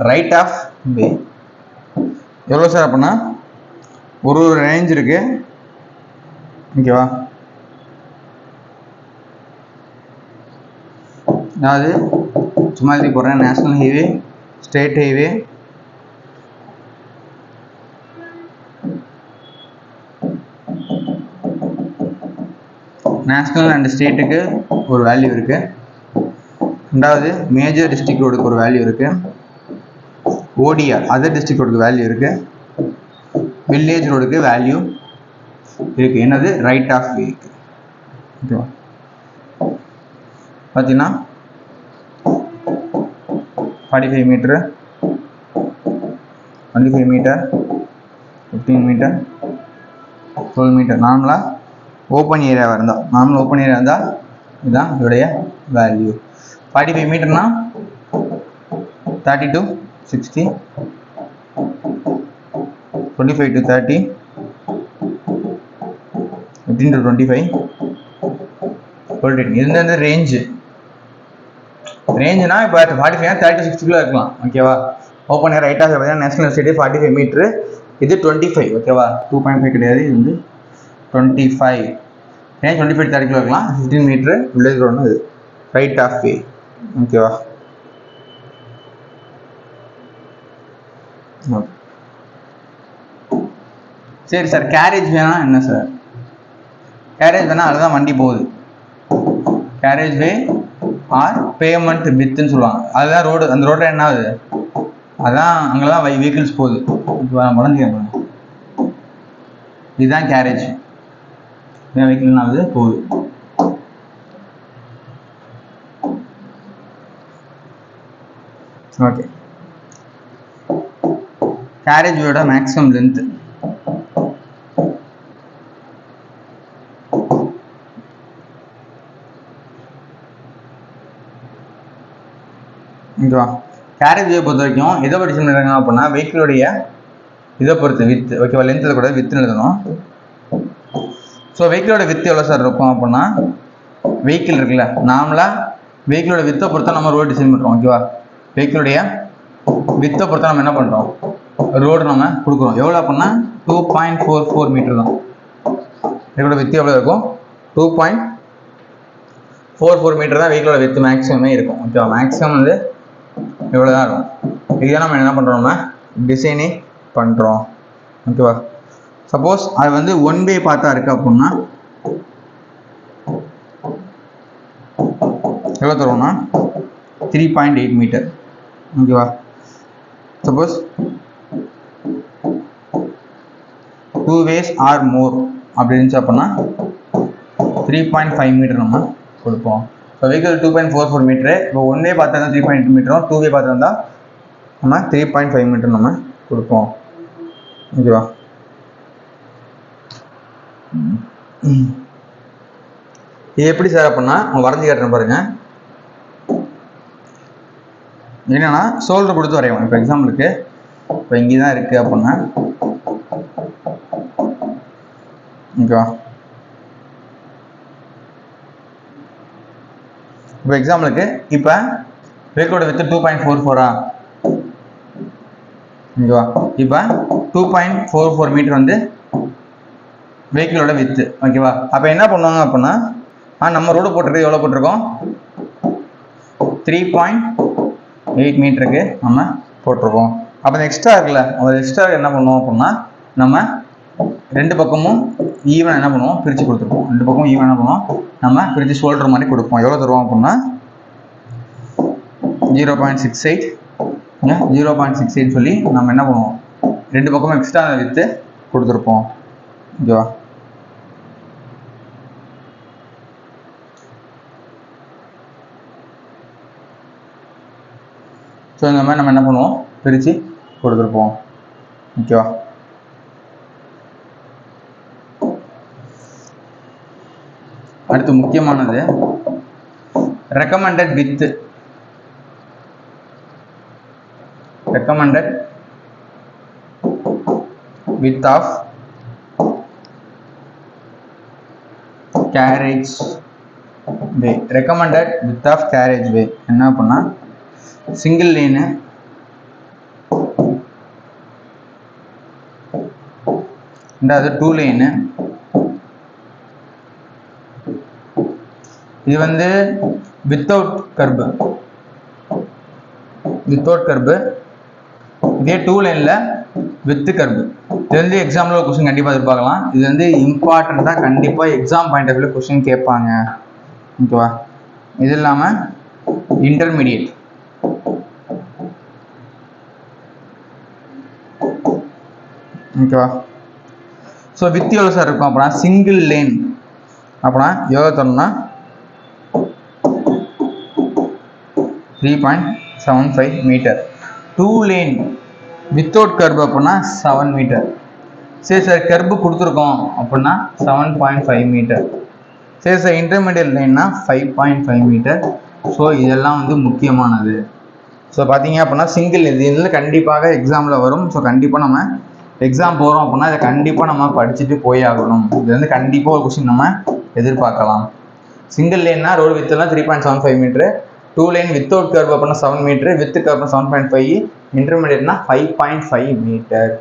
ரைட் ஆஃப் வே எவ்வளோ சார் அப்படின்னா ஒரு ரேஞ்ச் இருக்கு ஓகேவா. அதாவது சும்மா எழுதி போடுறேன். National highway, state highway, national and ஸ்டேட்டுக்கு ஒரு வேல்யூ இருக்குது. ரெண்டாவது மேஜர் டிஸ்ட்ரிக்ட் ரோடுக்கு ஒரு வேல்யூ இருக்குது. ஓடிஆர் அதர் டிஸ்ட்ரிக்ட் ரோடுக்கு வேல்யூ இருக்குது. வில்லேஜ் ரோடுக்கு வேல்யூ இருக்குது. என்னது ரைட் ஆஃப் வேக்கு ஓகேவா. பார்த்தீங்கன்னா 45 மீட்டரு, 25 மீட்டர், 15 மீட்டர், 12 மீட்டர். நார்மலாக ஓப்பன் ஏரியாவாக இருந்தால் இதுதான் இதோடைய வேல்யூ. 45 மீட்டர்னா 30 to 60, 25 to 30, 15 to 25, 12. இது வந்து ரேஞ்சு. ரேஞ்சுனா இப்போ 45 30 to 60 இருக்கலாம் ஓகேவா. ஓப்பன் ஏர் ரைட் ஆஃப் பார்த்தீங்கன்னா நேஷனல் ஸ்டேட்டு 45 மீட்ரு, இது 25 ஓகேவா. 2.5 கிடையாது, இது வந்து 25. ரேஞ்ச் 25 30 இருக்கலாம். 15 மீட்ரு வில்லேஜ் ரோடுனா இது ரைட் ஆஃப் வே ஓகேவா. சரி சார், கேரேஜ் வேணா என்ன சார்? கேரேஜ் வேணா அதுதான் வண்டி போகுது. கேரேஜ் வே ஆர் பேமெண்ட் வித்துன்னு சொல்லுவாங்க. அதுதான் ரோடு. அந்த ரோட்டில் என்ன ஆகுது, அதான் அங்கெல்லாம் வெஹிக்கிள்ஸ் போகுது. முடிஞ்சுக்க இதுதான் கேரேஜ். வெஹிக்கிள் ஆகுது போகுது. ஓகே. கேரேஜ் வேயோட மேக்ஸிமம் லென்த் ஓகேவா. கேரேஜ் வே பொறுத்த வரைக்கும் எதை பற்றி சொல்லிடுறாங்க அப்படின்னா வெஹிக்கிளுடைய இதை பொறுத்து வித்து ஓகேவா. லென்த்தில் கூட வித்துன்னு எழுதணும். ஸோ வெஹிக்கிளோட வித்து எவ்வளோ சார் இருக்கும் அப்படின்னா, வெஹிக்கிள் இருக்குல்ல, நார்மலாக வெஹிக்கிளோட வித்தை பொறுத்தா நம்ம ரோடு டிசைன் பண்ணுறோம் ஓகேவா. வெஹிக்கிளுடைய வித்தை பொறுத்தா நம்ம என்ன பண்ணுறோம், ரோடு நம்ம கொடுக்குறோம். எவ்வளோ அப்படின்னா 2.44 மீட்டர் தான். வெஹிக்கிளோட வித்து எவ்வளோ இருக்கும், 2.44 மீட்டர் தான் வெஹிக்கிளோட வித்து மேக்ஸிமமே இருக்கும் ஓகேவா. மேக்ஸிமம் வந்து இவ்வளோ தான் இருக்கும். இதுதான் நம்ம என்ன பண்ணுறோம்னா டிசைனே பண்ணுறோம் ஓகேவா. சப்போஸ் அது வந்து ஒன் வே பார்த்தா இருக்கு அப்படின்னா எவ்வளோ தருவோம்னா 3.8 மீட்டர் ஓகேவா. சப்போஸ் 2 ways ஆர் மோர் அப்படி இருந்துச்சு அப்படின்னா 3.5 மீட்டர் நம்ம கொடுப்போம். So vehicle 2.44 metre. இப்போ ஒன் வே பார்த்தா தான் 3.8 மீட்டரும், 2 வே பார்த்தா தான் நம்ம 3.5 மீட்டர் நம்ம கொடுப்போம் ஓகேவா. இது எப்படி சார் அப்படின்னா வரைஞ்சி காட்டுறேன் பாருங்க. என்னன்னா ஷோல்டர் கொடுத்து வரையும். இப்போ எக்ஸாம்பிளுக்கு இப்போ இங்கே தான் இருக்கு அப்படின்னா ஓகேவா. இப்போ எக்ஸாம்பிளுக்கு இப்போ வெஹிக்கிளோட வித்து 2.44 ஓகேவா. இப்போ 2.44 மீட்டர் வந்து வெஹிக்கிளோட வித்து ஓகேவா. அப்போ என்ன பண்ணுவாங்க அப்படின்னா நம்ம ரோடு போட்டிருக்கு எவ்வளோ போட்டிருக்கோம் 3.8 மீட்டருக்கு நம்ம போட்டிருக்கோம். அப்போ எக்ஸ்ட்ரா இருக்குல்ல, அந்த எக்ஸ்ட்ரா என்ன பண்ணுவோம் அப்படின்னா நம்ம ரெண்டு பக்கமும் ஈவன் என்ன பண்ணுவோம் பிரித்து கொடுத்துருப்போம். ரெண்டு பக்கமும் ஈவன் என்ன பண்ணுவோம் நம்ம பிரித்து ஷோல்டர் மாதிரி கொடுப்போம். எவ்வளோ தருவோம் அப்படின்னா 0.68 0.68 சொல்லி நம்ம என்ன பண்ணுவோம் ரெண்டு பக்கமும் எக்ஸ்ட்ரா வித்து கொடுத்துருப்போம். ஓகேவா? ஸோ இந்த மாதிரி நம்ம என்ன பண்ணுவோம் பிரித்து கொடுத்துருப்போம். ஓகேவா? அடுத்து முக்கியமானது recommended width of carriage way. recommended width of carriage way என்ன அப்படின்னா சிங்கிள் லேனு ரெண்டாவது 2 லேனு. இது வந்து வித்தவுட் கர்பு இதே 2 லேனில் வித் கர்பு. இது வந்து எக்ஸாமில் ஒரு கொஸ்டின் கண்டிப்பாக எதிர்பார்க்கலாம். இது வந்து இம்பார்ட்டண்ட்டாக கண்டிப்பாக exam point of view question கேட்பாங்க. ஓகேவா? இது இல்லாமல் இன்டர்மீடியட் ஓகேவா? ஸோ வித் எவ்வளோ சார் இருக்கும் அப்படின்னா சிங்கிள் லேன் அப்படின்னா எவ்வளோ தரணும்னா 3.75 மீட்டர். 2 லேன் வித்தவுட் கர்பு அப்படின்னா 7 மீட்டர். சரி சார் கர்பு கொடுத்துருக்கோம் அப்படின்னா 7.5 மீட்டர். சரி சார் இன்டர்மீடியட் லைன்னா 5.5 மீட்டர். ஸோ இதெல்லாம் வந்து முக்கியமானது. ஸோ பார்த்தீங்க அப்படின்னா சிங்கிள் இதில் கண்டிப்பாக எக்ஸாமில் வரும். ஸோ கண்டிப்பாக நம்ம எக்ஸாம் போகிறோம் அப்படின்னா இதை கண்டிப்பாக நம்ம படிச்சுட்டு போய் ஆகணும். இது வந்து கண்டிப்பாக ஒரு கொஸ்டின் நம்ம எதிர்பார்க்கலாம். சிங்கிள் லேன்னா ரோடு வித்தெல்லாம் 3.75 மீட்டரு, 2 லேன் வித்தவுட் கர்வ் அப்படின்னா 7 மீட்டரு, வித் கர்வ்னா 7.5, இன்டர்மீடியட்னா 5.5 மீட்டர்.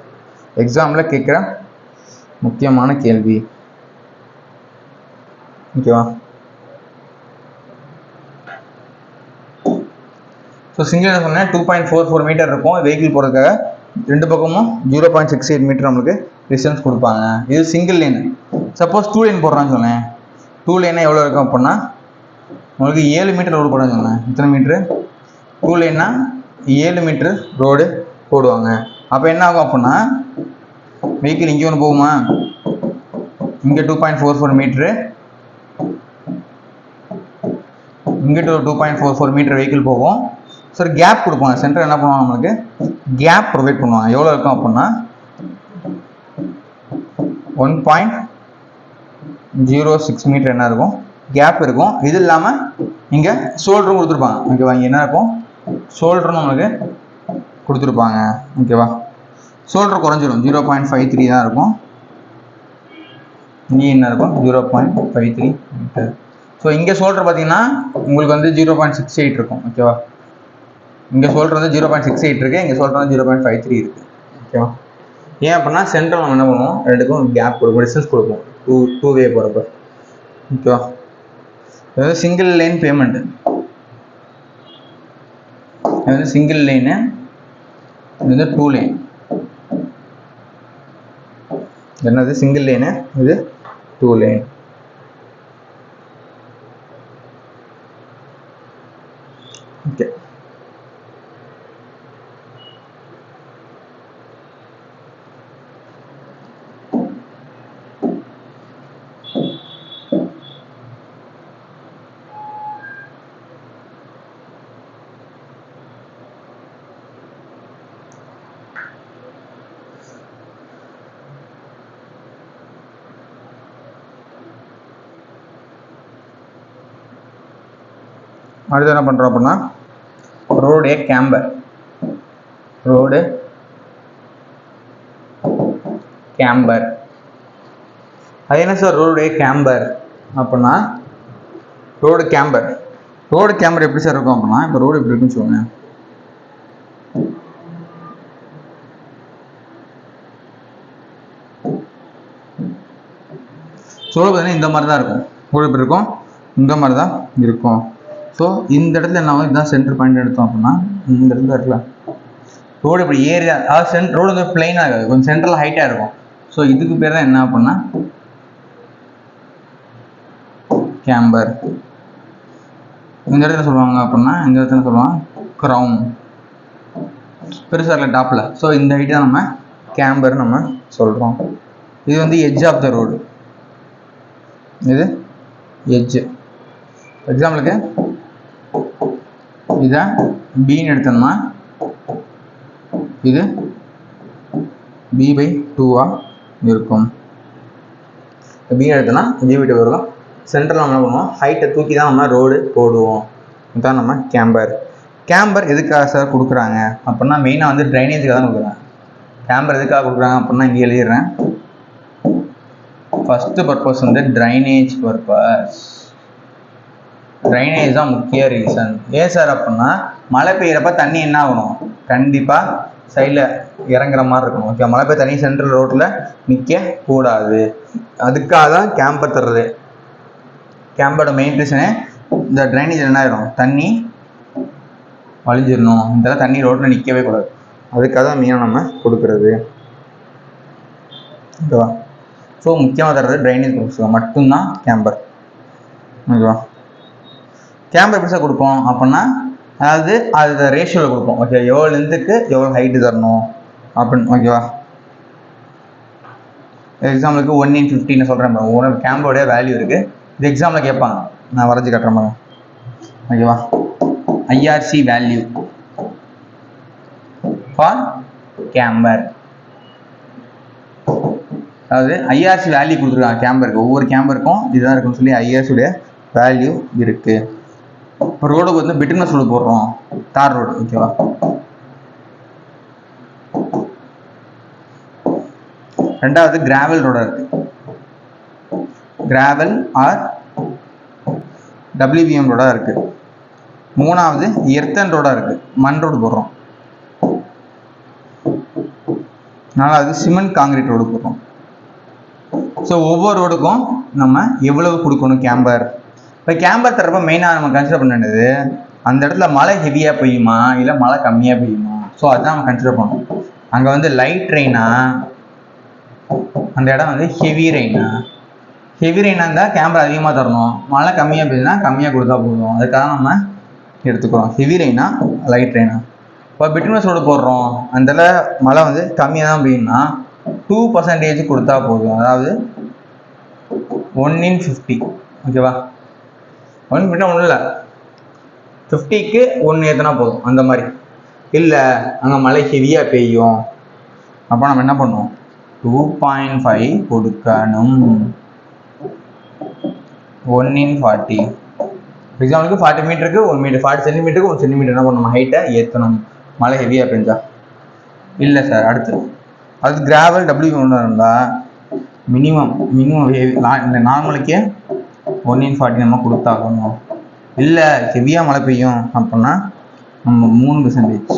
எக்ஸாமில் கேட்குற முக்கியமான கேள்வி. ஓகேவா? ஸோ சிங்கிள் சொன்னேன் 2.44 மீட்டர் இருக்கும் வெஹிக்கிள் போகிறதுக்காக. ரெண்டு பக்கமும் 0.68 மீட்டர் நம்மளுக்கு டிஸ்டன்ஸ் கொடுப்பாங்க. இது சிங்கிள் லேன். சப்போஸ் 2 லேன் போடுறான்னு சொன்னேன். 2 லேனா எவ்வளோ இருக்கும் அப்படின்னா உங்களுக்கு 7 மீட்டர் ரோடு போடுறான்னு சொன்னேன். எத்தனை மீட்ரு? 2 லேன்னா 7 மீட்டர் ரோடு போடுவாங்க. அப்போ என்ன ஆகும் அப்படின்னா வெஹிக்கிள் இங்கே ஒன்று போகுமா, இங்கே 2.44 மீட்ரு, இங்கிட்ட ஒரு 2.44 மீட்டர் வெஹிக்கிள் போகும். சார் கேப் கொடுப்பாங்க. சென்டர் என்ன பண்ணுவாங்க நம்மளுக்கு கேப் ப்ரொவைட் பண்ணுவாங்க. எவ்வளோ இருக்கும் அப்படின்னா 1.06 மீட்டர் என்ன இருக்கும் கேப் இருக்கும். இது இல்லாமல் இங்கே ஷோல்டரும் கொடுத்துருப்பாங்க. ஓகேவா? இங்கே என்ன இருக்கும் ஷோல்டரும் நம்மளுக்கு கொடுத்துருப்பாங்க. ஓகேவா? ஷோல்டர் குறைஞ்சிடும் 0.53 தான் இருக்கும். இங்கே என்ன இருக்கும் 0.53 மீட்டர். ஸோ இங்கே ஷோல்டர் பார்த்தீங்கன்னா உங்களுக்கு வந்து 0.68 இருக்கும். ஓகேவா? இங்கே ஷோல்டர் வந்து 0.68 இருக்குது, இங்கே ஷோல்டர் வந்து 0.53 இருக்குது. ஓகேவா? ஏன் அப்படின்னா சென்டர் நம்ம என்ன பண்ணுவோம் ரெண்டுக்கும் கேப் கொடுப்போம், டிஸ்டன்ஸ் கொடுப்போம் டூ வே போகிறப்ப. ஓகேவா? இது வந்து சிங்கிள் லைன் பேமெண்ட். இது வந்து சிங்கிள் லைனு, இது வந்து 2 லைன். என்னது சிங்கிள் லைனு, இது 2 லைன். ஓகே. அடுத்து என்ன பண்ணுறோம் அப்படின்னா ரோடு கேம்பர். அது என்ன சார் ரோடு கேம்பர் அப்படின்னா ரோடு கேம்பர் எப்படி சார் இருக்கும் அப்படின்னா இப்போ ரோடு எப்படி இருக்குன்னு சொல்லுங்க. ரோடு பார்த்தீங்கன்னா இந்த மாதிரி தான் இருக்கும். ரோடு எப்படி இருக்கும் இந்த மாதிரி தான் இருக்கும். ஸோ இந்த இடத்துல என்ன ஆகும், இதுதான் சென்டர் பாயிண்ட் எடுத்தோம் அப்படின்னா இந்த இடத்துல இருக்கலாம் ரோடு இப்படி ஏரியா, அதாவது ரோடு வந்து பிளைனாக இருக்காது, கொஞ்சம் சென்ட்ரல் ஹைட்டாக இருக்கும். ஸோ இதுக்கு பேர் தான் என்ன அப்படின்னா கேம்பர். இந்த இடத்துல சொல்லுவாங்க அப்படின்னா இந்த இடத்துல சொல்லுவாங்க க்ரௌன், பெருசாக இல்லை டாப்பில். ஸோ இந்த ஹைட் தான் நம்ம கேம்பர் நம்ம சொல்கிறோம். இது வந்து எட்ஜ் ஆஃப் த ரோடு, இது எட்ஜ். எக்ஸாம்பிளுக்கு இதை பின்னு எடுத்தோம்னா இது b/2 இருக்கும். b எடுத்தோம்னா b/2 இருக்கும். சென்டரில் நம்ம என்ன பண்ணுவோம், ஹைட்டை தூக்கி தான் நம்ம ரோடு போடுவோம். இதுதான் நம்ம கேம்பர். கேம்பர் எதுக்காக சார் கொடுக்குறாங்க அப்படின்னா மெயினாக வந்து ட்ரைனேஜுக்காக தான் கொடுக்குறாங்க. கேம்பர் எதுக்காக கொடுக்குறாங்க அப்படின்னா இங்கே எழுதிடுறேன். ஃபர்ஸ்ட் பர்பஸ் வந்து ட்ரைனேஜ் பர்பஸ். ட்ரைனேஜ் தான் முக்கிய ரீசன். ஏன் சார் அப்படின்னா மழை பெய்யறப்ப தண்ணி என்ன ஆகணும், கண்டிப்பாக சைடில் இறங்குற மாதிரி இருக்கணும். ஓகே, மழை பெய்ய தண்ணி சென்ட்ரல் ரோட்டில் நிற்க கூடாது. அதுக்காக தான் கேம்பர் தர்றது. கேம்பரோட மெயின் ரீசனே இந்த ட்ரைனேஜ் என்ன ஆயிரும், தண்ணி வழிஞ்சிடணும், இந்த தண்ணி ரோட்டில் நிற்கவே கூடாது. அதுக்காக தான் மெயினாக நம்ம கொடுக்குறது. ஓகேவா? ஸோ முக்கியமாக தர்றது ட்ரைனேஜ் பர்பஸ்க்கு மட்டும்தான் கேம்பர். ஓகேவா? கேம்பர் எப்படி சார் கொடுப்போம் அப்படின்னா அதாவது அது ரேஷியோவில் கொடுப்போம். ஓகே, எவ்வளோ லென்த்துக்கு எவ்வளோ ஹைட்டு தரணும் அப்படின்னு. ஓகேவா? எக்ஸாம்பிளுக்கு 1:50 சொல்கிறேன். ஒரு கேம்பரோடைய வேல்யூ இருக்குது. இது எக்ஸாம்பிள் கேட்பாங்க, நான் வரைஞ்சி கட்டுறேன் பாருங்க. ஓகேவா? IRC value for camber. அதாவது IRC வேல்யூ கொடுத்துருக்காங்க கேம்பருக்கு. ஒவ்வொரு கேம்பருக்கும் இதுதான் இருக்குன்னு சொல்லி IRC உடைய வேல்யூ இருக்குது. இப்போ ரோடுக்கு வந்து பிட்டுனஸ் ரோடு போடுறோம், தார் ரோடு. ஓகேவா? ரெண்டாவது கிராவல் ரோடா இருக்கு, கிராவல் ஆர் WBM ரோடா இருக்கு. மூணாவது எர்த்தன் ரோடா இருக்கு, மண் ரோடு போடுறோம். நாலாவது சிமெண்ட் காங்கிரீட் ரோடு போடுறோம். ஸோ ஒவ்வொரு ரோடுக்கும் நம்ம எவ்வளவு கொடுக்கணும் கேம்பர். இப்போ கேம்பர் தரப்ப மெயினாக நம்ம கன்சிடர் பண்ண வேண்டியது அந்த இடத்துல மழை ஹெவியாக பெய்யுமா இல்லை மழை கம்மியாக பெய்யுமா. ஸோ அதுதான் நம்ம கன்சிடர் பண்ணணும். அங்கே வந்து லைட் ரெயினா, அந்த இடம் வந்து ஹெவி ரெயினா. ஹெவி ரெயினாக இருந்தால் கேம்பர் அதிகமாக தரணும், மழை கம்மியாக பெய்யுதுன்னா கம்மியாக கொடுத்தா போதும். அதுக்காக நம்ம எடுத்துக்கிறோம் ஹெவி ரெயினா லைட் ரெயினா. இப்போ பிட்னஸ் ரோடு போடுறோம், அந்த மழை வந்து கம்மியாக தான் பெய்யும்னா 2% கொடுத்தா போதும். அதாவது 1:50. ஓகேவா? 1:50 ஒன்றும் இல்லை, 50க்கு 1 ஏற்றினா போதும். அந்த மாதிரி இல்லை அங்கே மழை ஹெவியாக பெய்யும் அப்போ நம்ம என்ன பண்ணுவோம், 2.5 கொடுக்கணும். 1:40. எக்ஸாம்பிளுக்கு 40 மீட்டருக்கு 1 மீட்டர், 40 சென்டிமீட்டருக்கு 1 சென்டிமீட்டர் என்ன பண்ணணும், ஹைட்டை ஏற்றணும் மழை ஹெவியாக பெஞ்சா. இல்லை சார், அடுத்து அது கிராவல் WBM இருந்தால் மினிமம் இந்த நார்மலுக்கே 1:40 நம்ம கொடுத்தாகணும். இல்லை ஹெவியாக மழை பெய்யும் அப்படின்னா நம்ம 3%.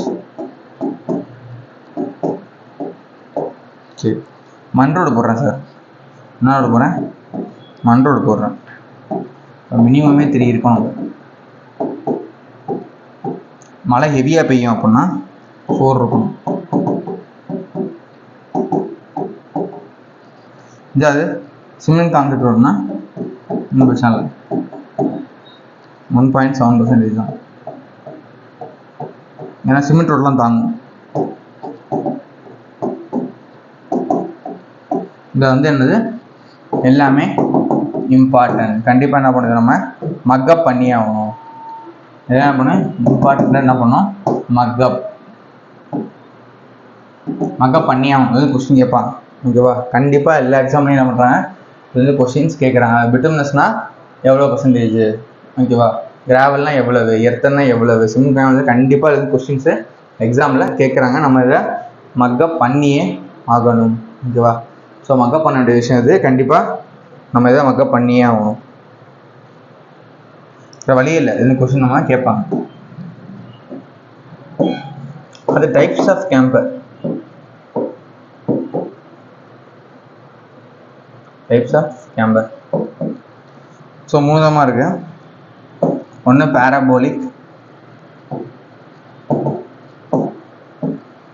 சரி, மண் ரோடு போடுறேன் சார். என்ன ரோடு போடுறேன், மண் ரோடு போடுறேன். மினிமமே 3 இருக்கணும். மழை ஹெவியாக பெய்யும் அப்படின்னா 4 இருக்கணும். இதாவது சிமெண்ட் காங்கிரீட் ரோடுனா இன்னும் பிரச்சனை இல்லை, 1.7% தான். ஏன்னா சிமெண்ட் ரோடெலாம் தாங்கும். இதில் வந்து என்னது எல்லாமே இம்பார்ட்டன்ட். கண்டிப்பாக என்ன பண்ணுறது, நம்ம மக்கப் பண்ணி ஆகணும். என்ன பண்ண இம்பார்ட்டண்ட்டாக என்ன பண்ணோம், மக்கப் பண்ணி ஆகணும். அது கொஸ்டின் கேட்பாங்க. ஓகேவா? கண்டிப்பாக எல்லா எக்ஸாம்லையும் என்ன பண்ணுறாங்க, இது கொஸ்டின்ஸ் கேட்குறாங்க. பிட்டுமினஸ்னால் எவ்வளோ பர்சன்டேஜ், ஓகேவா, கிராவல்னால் எவ்வளவு, எர்த்தன்னா எவ்வளவு, சிமெண்ட் கிராவல், கண்டிப்பாக இது கொஸ்டின்ஸு எக்ஸாமில் கேட்குறாங்க. நம்ம இதை மக்கப் பண்ணியே ஆகணும். ஓகேவா? ஸோ மக்கப் பண்ண வேண்டிய விஷயம் இது. கண்டிப்பாக நம்ம இதை மக்கப் பண்ணியே ஆகணும். வழியே இல்லை, இது கொஸ்டின் நம்ம கேட்பாங்க. அது types of camber. Types of camber so 3 இருக்கு. ஒன்று parabolic,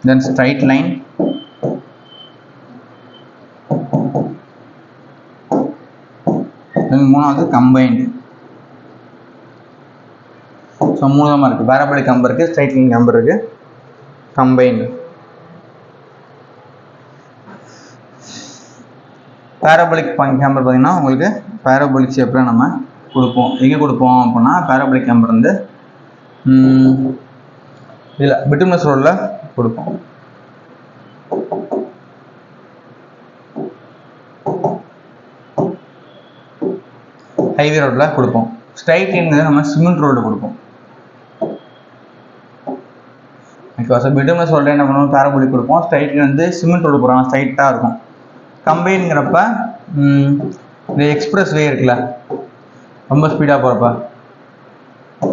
then straight line, then மூணாவது கம்பைன்டு. ஸோ மூணாவது இருக்குது, பேராபோலிக் கம்பர் இருக்குது, ஸ்ட்ரைட் லைன் கம்பர் இருக்குது, கம்பைன்டு. பேராபோலிக் கேம்பர் பார்த்தீங்கன்னா உங்களுக்கு பேராபோலிக் ஷேப்பில் நம்ம கொடுப்போம். எங்கே கொடுப்போம் அப்படின்னா பேராபோலிக் கேம்பர் வந்து இதில் பிட்டுமினஸ் ரோடில் கொடுப்போம். ஹைவே ரோடில் கொடுப்போம். ஸ்ட்ரைட் லைன் நம்ம சிமெண்ட் ரோடில் கொடுப்போம். ஓகே, ஸோ பிட்டுமினஸ் ரோடில் என்ன பண்ணுவோம், பேராபோலிக் கொடுப்போம். ஸ்ட்ரைட் லைன் வந்து சிமெண்ட் ரோடு போகிறோம், ஸ்ட்ரைட்டாக இருக்கும். கம்பைன்ங்கிறப்ப இந்த எக்ஸ்பிரஸ் வே இருக்குல்ல, ரொம்ப ஸ்பீடாக போகிறப்ப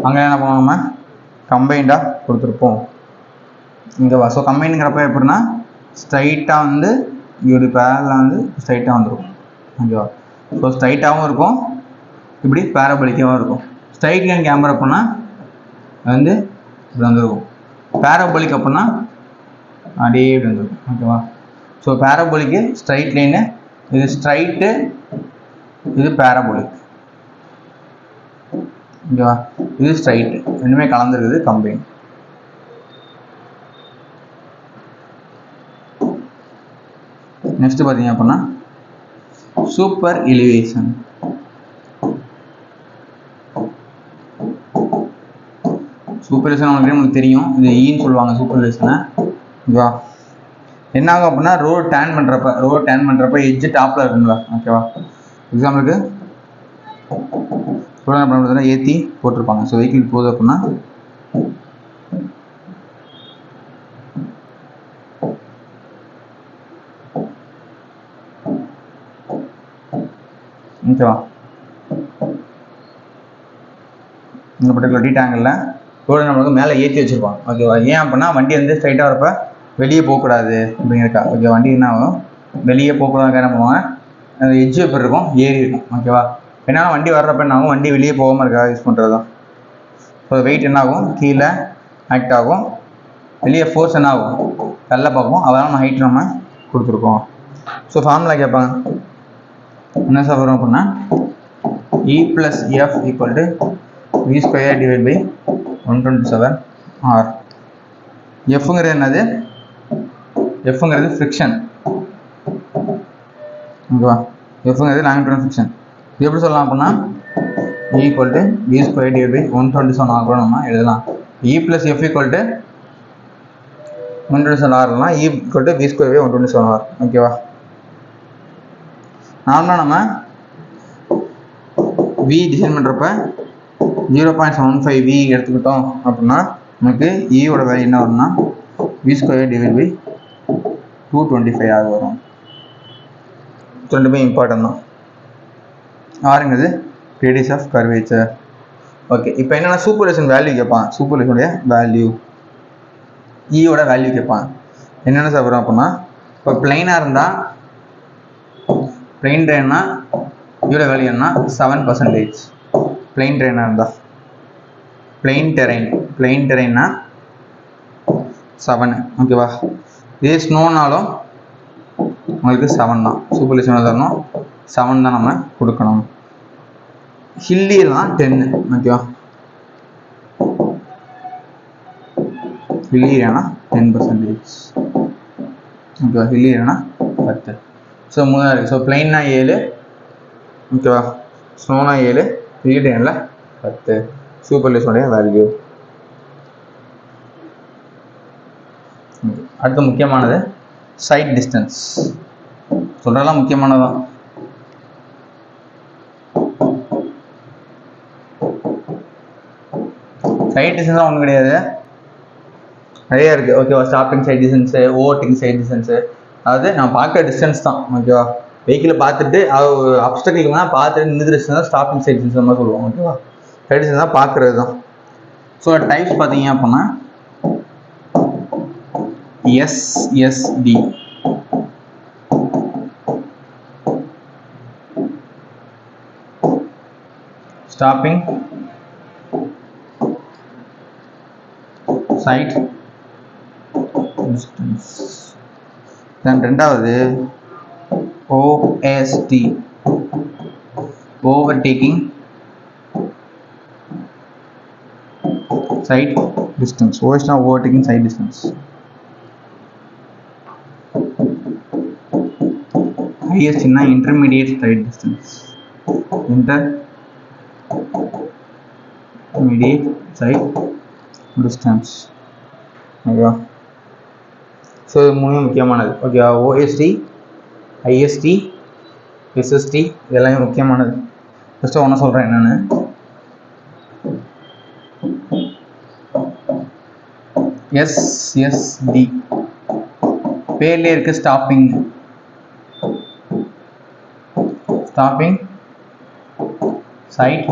அங்கே என்ன பண்ணுவோம், நம்ம கம்பைண்டாக கொடுத்துருப்போம். இங்கேவா. ஸோ கம்பைனுங்கிறப்ப எப்படின்னா ஸ்ட்ரைட்டாக வந்து இப்படி பேரலாக வந்து ஸ்ட்ரைட்டாக வந்துடும். ஓகேவா. ஸோ ஸ்ட்ரைட்டாகவும் இருக்கும், இப்படி பேராபோலிக்காகவும் இருக்கும். ஸ்ட்ரைட் லைன் கேமரா அப்படின்னா வந்து இப்படி வந்துருக்கும். பேராபோலிக் அப்படின்னா அப்படியே இப்படி வந்துருக்கும். ஓகேவா. ஸோ பேராபோலிக்கு ஸ்ட்ரைட் லைனு, இது ஸ்ட்ரைட்டு, இது பேராபோலிக். ஓகேவா. இது ஸ்ட்ரைட்டு, ரெண்டுமே கலந்துருக்குது கம்பைன். நெக்ஸ்ட் பார்த்தீங்க அப்படின்னா சூப்பர் எலிவேஷன். சூப்பர் எலிவேஷன் உங்களுக்கு தெரியும், இது ஈன்னு சொல்லுவாங்க சூப்பர் எலிவேஷனை. ஓகேவா. என்ன ஆகும் அப்படின்னா ரோடு டேர்ன் பண்ணுறப்ப எட்ஜு டாப்பில் இருக்குங்களா. ஓகேவா. எக்ஸாம்பிளுக்கு ரோடு என்ன பண்ணுறதுனா ஏற்றி போட்டிருப்பாங்க. ஸோ வெஹிக்கிள் போகுது அப்படின்னா ஓகேவா. இந்த பர்டிகுலர் டீட்டாங்கில் ரோடு நம்மளுக்கு மேலே ஏற்றி வச்சுருப்பாங்க. ஓகேவா. ஏன் அப்படின்னா வண்டி வந்து ஸ்ட்ரைட்டாக வரப்போ வெளியே போகக்கூடாது அப்படிங்கிறக்கா. ஓகே. வண்டி என்ன ஆகும், வெளியே போகக்கூடாது. என்ன பண்ணுவாங்க, அந்த எட்ஜு எப்படி இருக்கும், ஏறி இருக்கும். ஓகேவா. ஏன்னா வண்டி வர்றப்ப என்ன ஆகும், வண்டி வெளியே போகாமல் இருக்கா யூஸ் பண்ணுறது தான். ஸோ வெயிட் என்ன ஆகும், கீழே ஆக்ட் ஆகும், வெளியே ஃபோர்ஸ் என்ன ஆகும், தள்ள பார்க்கும். அதெல்லாம் நம்ம ஹைட் நம்ம கொடுத்துருக்கோம். ஸோ ஃபார்முலா கேட்பாங்க, என்ன சார் வரும் அப்படின்னா E + F = V² / 127R. எஃப்ங்கிறது என்னது, எஃப்ங்கிறது ஃப்ரிக்ஷன். ஓகேவா. எஃப்ங்கிறது லாங்கிடியூட் ஃப்ரிக்ஷன். இது எப்படி சொல்லலாம் அப்படின்னா E = V² / 127R கூட நம்ம எழுதலாம். E + F = 127R இல்லைனா E = V² / 127R. ஓகேவா. நார்மலாக நம்ம V டிசைன் பண்ணுறப்ப 0.75 V எடுத்துக்கிட்டோம் அப்படின்னா நமக்கு ஈயோட வேல்யூ என்ன வரும்னா V² / 225 வரும். ரெண்டுமே இம்பார்ட்டன் தான். ஆறுங்கிறது ரேடியஸ் ஆஃப் கர்வேச்சர். ஓகே. இப்போ என்னென்னா சூப்பர்லேஷன் வேல்யூ கேட்பான். சூப்பர்லேஷனுடைய வேல்யூ, ஈயோட வேல்யூ கேட்பான். என்னென்ன சார் வரும் அப்படின்னா, இப்போ பிளைனாக இருந்தால் பிளைன் ட்ரெயின்னா ஈயோட வேல்யூ என்ன 7%. பிளைன் ட்ரெயினாக இருந்தால் பிளைன் டெரைன்னா 7. ஓகேவா. இதே ஸ்னோனாலும் உங்களுக்கு 7 தான். சூப்பர்லேஷன் தரணும் 7 தான் நம்ம கொடுக்கணும். ஹில்லியெல்லாம் 10. ஓகேவா. ஹில்லியனா 10%. ஓகேவா. ஹில்லியனா 10. ஸோ 3 இருக்குது. ஸோ பிளைன்னா 7. ஓகேவா. ஸ்னோனா 7, ஹில்லியனில் 10. சூப்பர்லேஷனுடைய வேல்யூ. அடுத்து முக்கியமானது சைட் டிஸ்டன்ஸ். சொல்கிறதெல்லாம் முக்கியமானதான். சைட் டிஸ்டன்ஸ் ஒன்றும் கிடையாது, நிறைய இருக்குது. ஓகேவா. Stopping sight distance, overtaking sight distance, அதாவது நம்ம பார்க்குற டிஸ்டன்ஸ் தான். ஓகேவா. வெஹிக்கிளை பார்த்துட்டு அது அப்டக்கிள்னா பார்த்துட்டு நின்று டிஸ்டன்ஸ் தான் ஸ்டாப்பிங் சைட் டிஸ்டன்ஸ் மாதிரி சொல்லுவோம். ஓகேவா. சைட் டிஸ்டன்ஸ் தான் பார்க்குறது தான். ஸோ டைப்ஸ் பார்த்தீங்க அப்படின்னா SSD, ஸ்டாப்பிங் சைட் டிஸ்டன்ஸ். தென் ரெண்டாவது OST, overtaking side distance. OST னா overtaking side distance. IST னா intermediate side distance. Intermediate side distance. ஓகேவா? ஸோ இது மூணு முக்கியமானது. ஓகேவா? OST, IST, SST இதெல்லாமே முக்கியமானது. ஃபஸ்ட்டு ஒன்று சொல்கிறேன் என்னென்னு. SSD பேர்லேயே இருக்குது ஸ்டாப்பிங் சைட்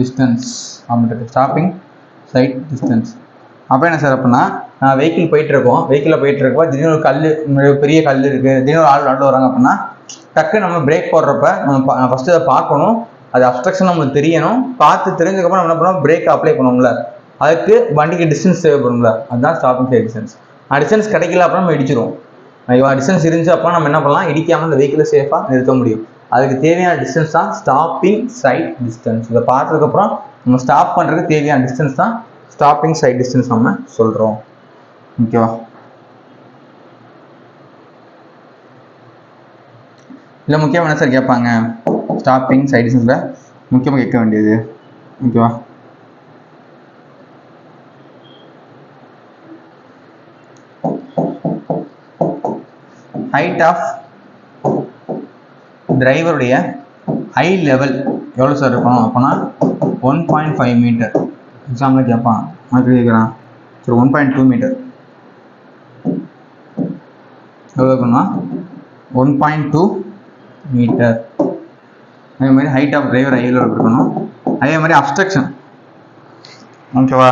டிஸ்டன்ஸ் அப்படின்றது. ஸ்டாப்பிங் சைட் டிஸ்டன்ஸ் அப்போ என்ன சார் அப்படின்னா, வெஹிக்கிளில் போயிட்டுருக்கோம் திடீர்னு ஒரு கல், பெரிய கல் இருக்குது, திடீர்னு ஒரு ஆள் வராங்க அப்படின்னா டக்கு நம்ம பிரேக் போடுறப்ப நம்ம ஃபஸ்ட்டு அதை பார்க்கணும், அது அப்ஸ்ட்ரக்ஷன் நம்மளுக்கு தெரியணும். பார்த்து தெரிஞ்சதுக்கப்புறம் நம்ம என்ன பண்ணோம், பிரேக் அப்ளை பண்ணுவோம்ல, அதுக்கு வண்டிக்கு டிஸ்டன்ஸ் தேவைப்படும்ல, அதுதான் ஸ்டாப்பிங் சைட் டிஸ்டன்ஸ். டிஸ்டன்ஸ் கிடைக்கல அப்படின்னா நம்ம இடிச்சிடும். டிஸ்டன்ஸ் இருந்துச்சு அப்போ நம்ம என்ன பண்ணலாம், இடிக்காமல் அந்த வெஹிக்கிளை சேஃபாக நிறுத்த முடியும். அதுக்கு தேவையான டிஸ்டன்ஸ் தான் ஸ்டாப்பிங் சைட் டிஸ்டன்ஸ். இதை பார்த்ததுக்கப்புறம் நம்ம ஸ்டாப் பண்ணுறதுக்கு தேவையான டிஸ்டன்ஸ் தான் ஸ்டாப்பிங் சைட் டிஸ்டன்ஸ் நம்ம சொல்கிறோம். ஓகேவா? இல்லை முக்கியமாக என்ன சார் கேட்பாங்க, ஸ்டாப்பிங் சைட் டிஸ்டன்ஸில் முக்கியமாக கேட்க வேண்டியது. ஓகேவா? ஹைட் ஆஃப் டிரைவருடைய ஹை லெவல் எவ்வளோ சார் இருக்கணும் அப்படின்னா 1.5 மீட்டர். எக்ஸாம்பிள் கேட்பான், மாதிரி கேட்குறான். சரி 1.2 மீட்டர் எவ்வளோ இருக்குன்னா 1.2 மீட்டர். அதே மாதிரி height of driver high level இருக்கணும். அதே மாதிரி அப்ஸ்ட்ரக்ஷன். ஓகேவா?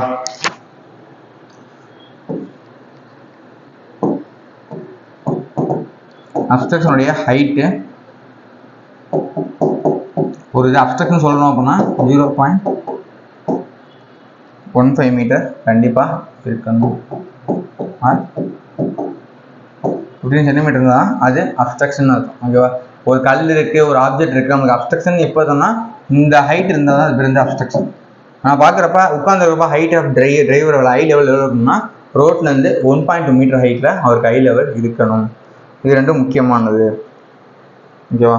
அப்ஸ்ட்ரக்ஷனுடைய ஹைட்டு, ஒரு இது அப்ஸ்ட்ரக்ஷன் சொல்லணும் அப்படின்னா 0.15 மீட்டர் கண்டிப்பாக இருக்கணும். 15 சென்டிமீட்டர் தான் அது அப்ஸ்ட்ரக்ஷன் இருக்கும். ஓகேவா? ஒரு கல் இருக்குது, ஒரு ஆப்ஜெக்ட் இருக்குது, நமக்கு அப்ஸ்ட்ரக்ஷன் எப்போ சொன்னால் இந்த ஹைட் இருந்தால் தான் அது பேர் அப்ஸ்ட்ரக்ஷன். நான் பார்க்குறப்ப உட்காந்துருக்கப்ப height of driver high level எவ்வளோ இருக்குன்னா ரோட்லேருந்து 1.2 மீட்டர் ஹைட்டில் அவருக்கு ஹை லெவல் இருக்கணும். இது ரெண்டும் முக்கியமானது. ஓகேவா?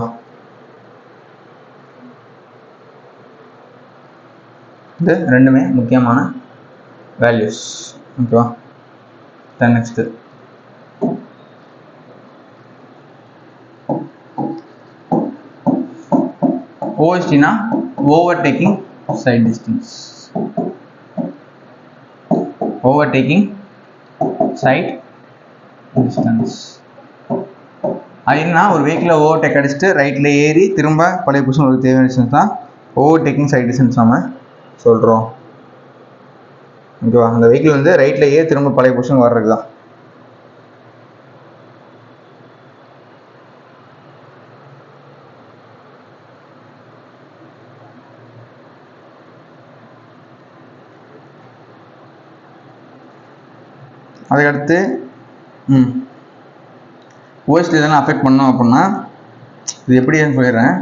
இது ரெண்டுமே முக்கியமான வேல்யூஸ். ஓகேவா? நெக்ஸ்ட் ஓஎஸ்டினா overtaking sight distance. Overtaking sight distance அது என்ன, ஒரு வெஹிக்கிளை ஓவர்டேக் அடிச்சுட்டு ரைட்டில் ஏறி திரும்ப பழைய பொசிஷன் ஒரு தேவையான டிஸ்டன்ஸ் தான் ஓவர்டேக்கிங் சைட் டிஸ்டன்ஸ் நம்ம சொல்கிறோம். ஓகேவா? அந்த வெஹிக்கிள் வந்து ரைட்டில் ஏறி திரும்ப பழைய பொசிஷன் வர்றது தான். அதுக்கடுத்து ஓஎஸ்டி இதெல்லாம் அஃபெக்ட் பண்ணோம் அப்படின்னா இது எப்படின்னு சொல்லிடுறேன்.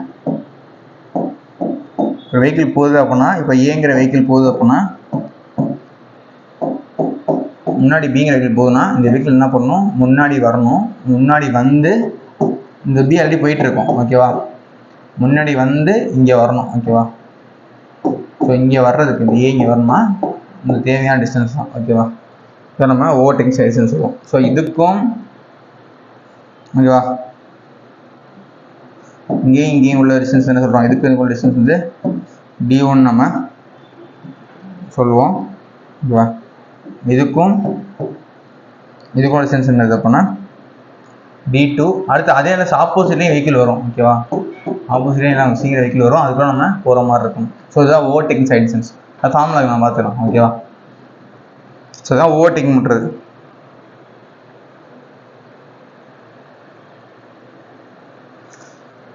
ஒரு வெஹிக்கிள் போகுது அப்படின்னா, இப்போ ஏங்கிற வெஹிக்கிள் போகுது அப்படின்னா முன்னாடி பிங்கிற வெஹிக்கிள் போகுதுன்னா இந்த வெஹிக்கிள் என்ன பண்ணணும், முன்னாடி வரணும். முன்னாடி வந்து இந்த பி ஆல்ரெடி போயிட்டு இருக்கோம். ஓகேவா? முன்னாடி வந்து இங்கே வரணும். ஓகேவா? ஸோ இங்கே வர்றதுக்கு இந்த ஏ இங்கே வரணும்னா இந்த தேவையான டிஸ்டன்ஸ் தான். ஓகேவா? ஸோ நம்ம ஓவர்டேக்கிங் சைட் டிஸ்டன்ஸ் சொல்லுவோம். ஸோ இதுக்கும் ஓகேவா இங்கேயும் உள்ள டிஸ்டன்ஸ் என்ன சொல்கிறோம், இதுக்கு உள்ள டிஸ்டன்ஸ் வந்து D1 நம்ம சொல்லுவோம். ஓகேவா? இதுக்கும் டிஸ்டன்ஸ் என்னது அப்படின்னா D2. அடுத்து அதே ஆப்போசிட்லேயும் வெஹிக்கிள் வரும். ஓகேவா? ஆப்போசிட்லேயும் நம்ம சீக்கிரம் வெஹிக்கிள் வரும், அதுக்குள்ள நம்ம போகிற மாதிரி இருக்கும். ஸோ இதுதான் ஓவர்டேக்கிங் சைட் டிஸ்டன்ஸ். அது ஃபார்முலா நம்ம பார்த்துக்கலாம். ஓகேவா? ஸோ இதுதான் ஓவர்டேக்கிங் பண்ணுறது.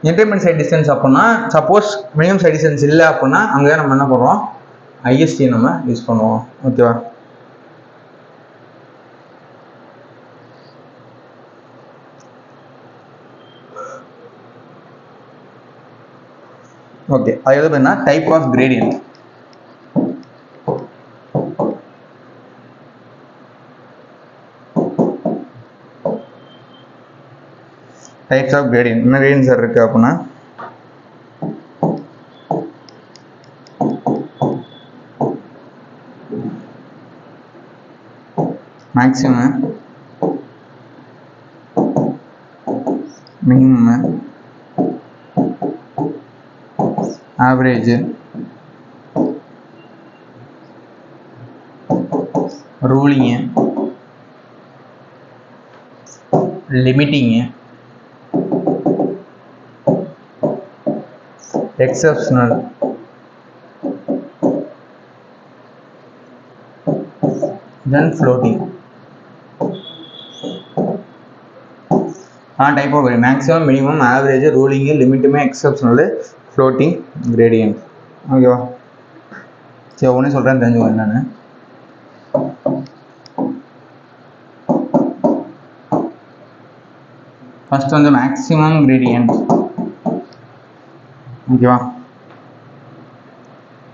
இன்டர்மீடியட் சைட் டிஸ்டன்ஸ் அப்படின்னா சப்போஸ் மினிமம் சைட் டிஸ்டன்ஸ் இல்லை அப்படின்னா அங்கே நம்ம என்ன பண்ணுறோம், ஐஎஸ்டி நம்ம யூஸ் பண்ணுவோம். ஓகேவா? ஓகே, அது எது பண்ணா type of gradient. Types of gradient என்ன கிரேடியன்ட் சார் இருக்கு அப்படின்னா maximum, minimum, average, ruling, limiting, exceptional, then floating. Type of maximum, minimum, average, ruling, லிமிட்டுமே, எக்ஸப்ஷனல், ஃப்ளோட்டிங், கிரேடியன்ட். ஓகேவா? சரி, ஒன்று சொல்கிறேன் தெரிஞ்சுக்கோ என்னன்னு. ஃபர்ஸ்ட் வந்து மேக்ஸிமம் கிரேடியன்ட். ஓகேவா?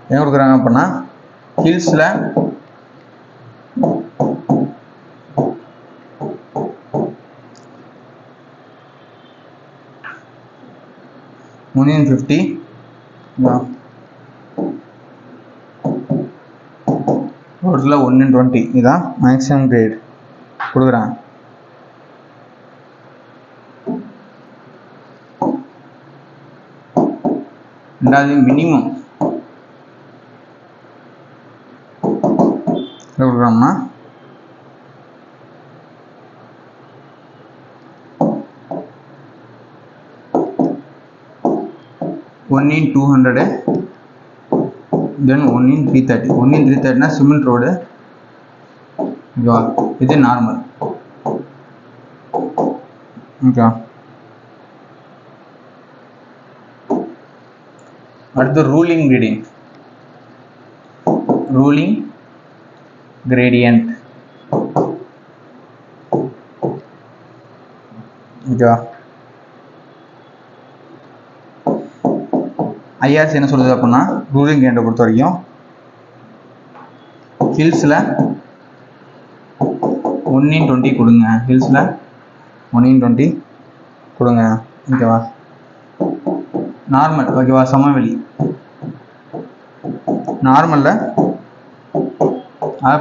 என்ன கொடுக்குறாங்க அப்படின்னா ஹில்ஸில் $150, ரோட்ஸில் 120. இதுதான் மேக்ஸிமம் கிரேட் கொடுக்குறாங்க. ரெண்டாவது மினிமம் என்ன கொடுக்குறோம்னா $1 in 200, then 1 in 330. 1 in 330 cement road. இது நார்மல். ஓகே, அடுத்து ரூலிங் கிரேடியன்ட். Ruling gradient. ஓகேவா? ஐஆர்சி என்ன சொல்லுது அப்படின்னா ரூலிங் கிரேடியன்ட்டை பொறுத்த வரைக்கும் ஹில்ஸில் 1 in 20 கொடுங்க. ஹில்ஸில் 1 in 20 கொடுங்க. ஓகேவா? நார்மல். ஓகேவா? சமவெளி. நார்மலில்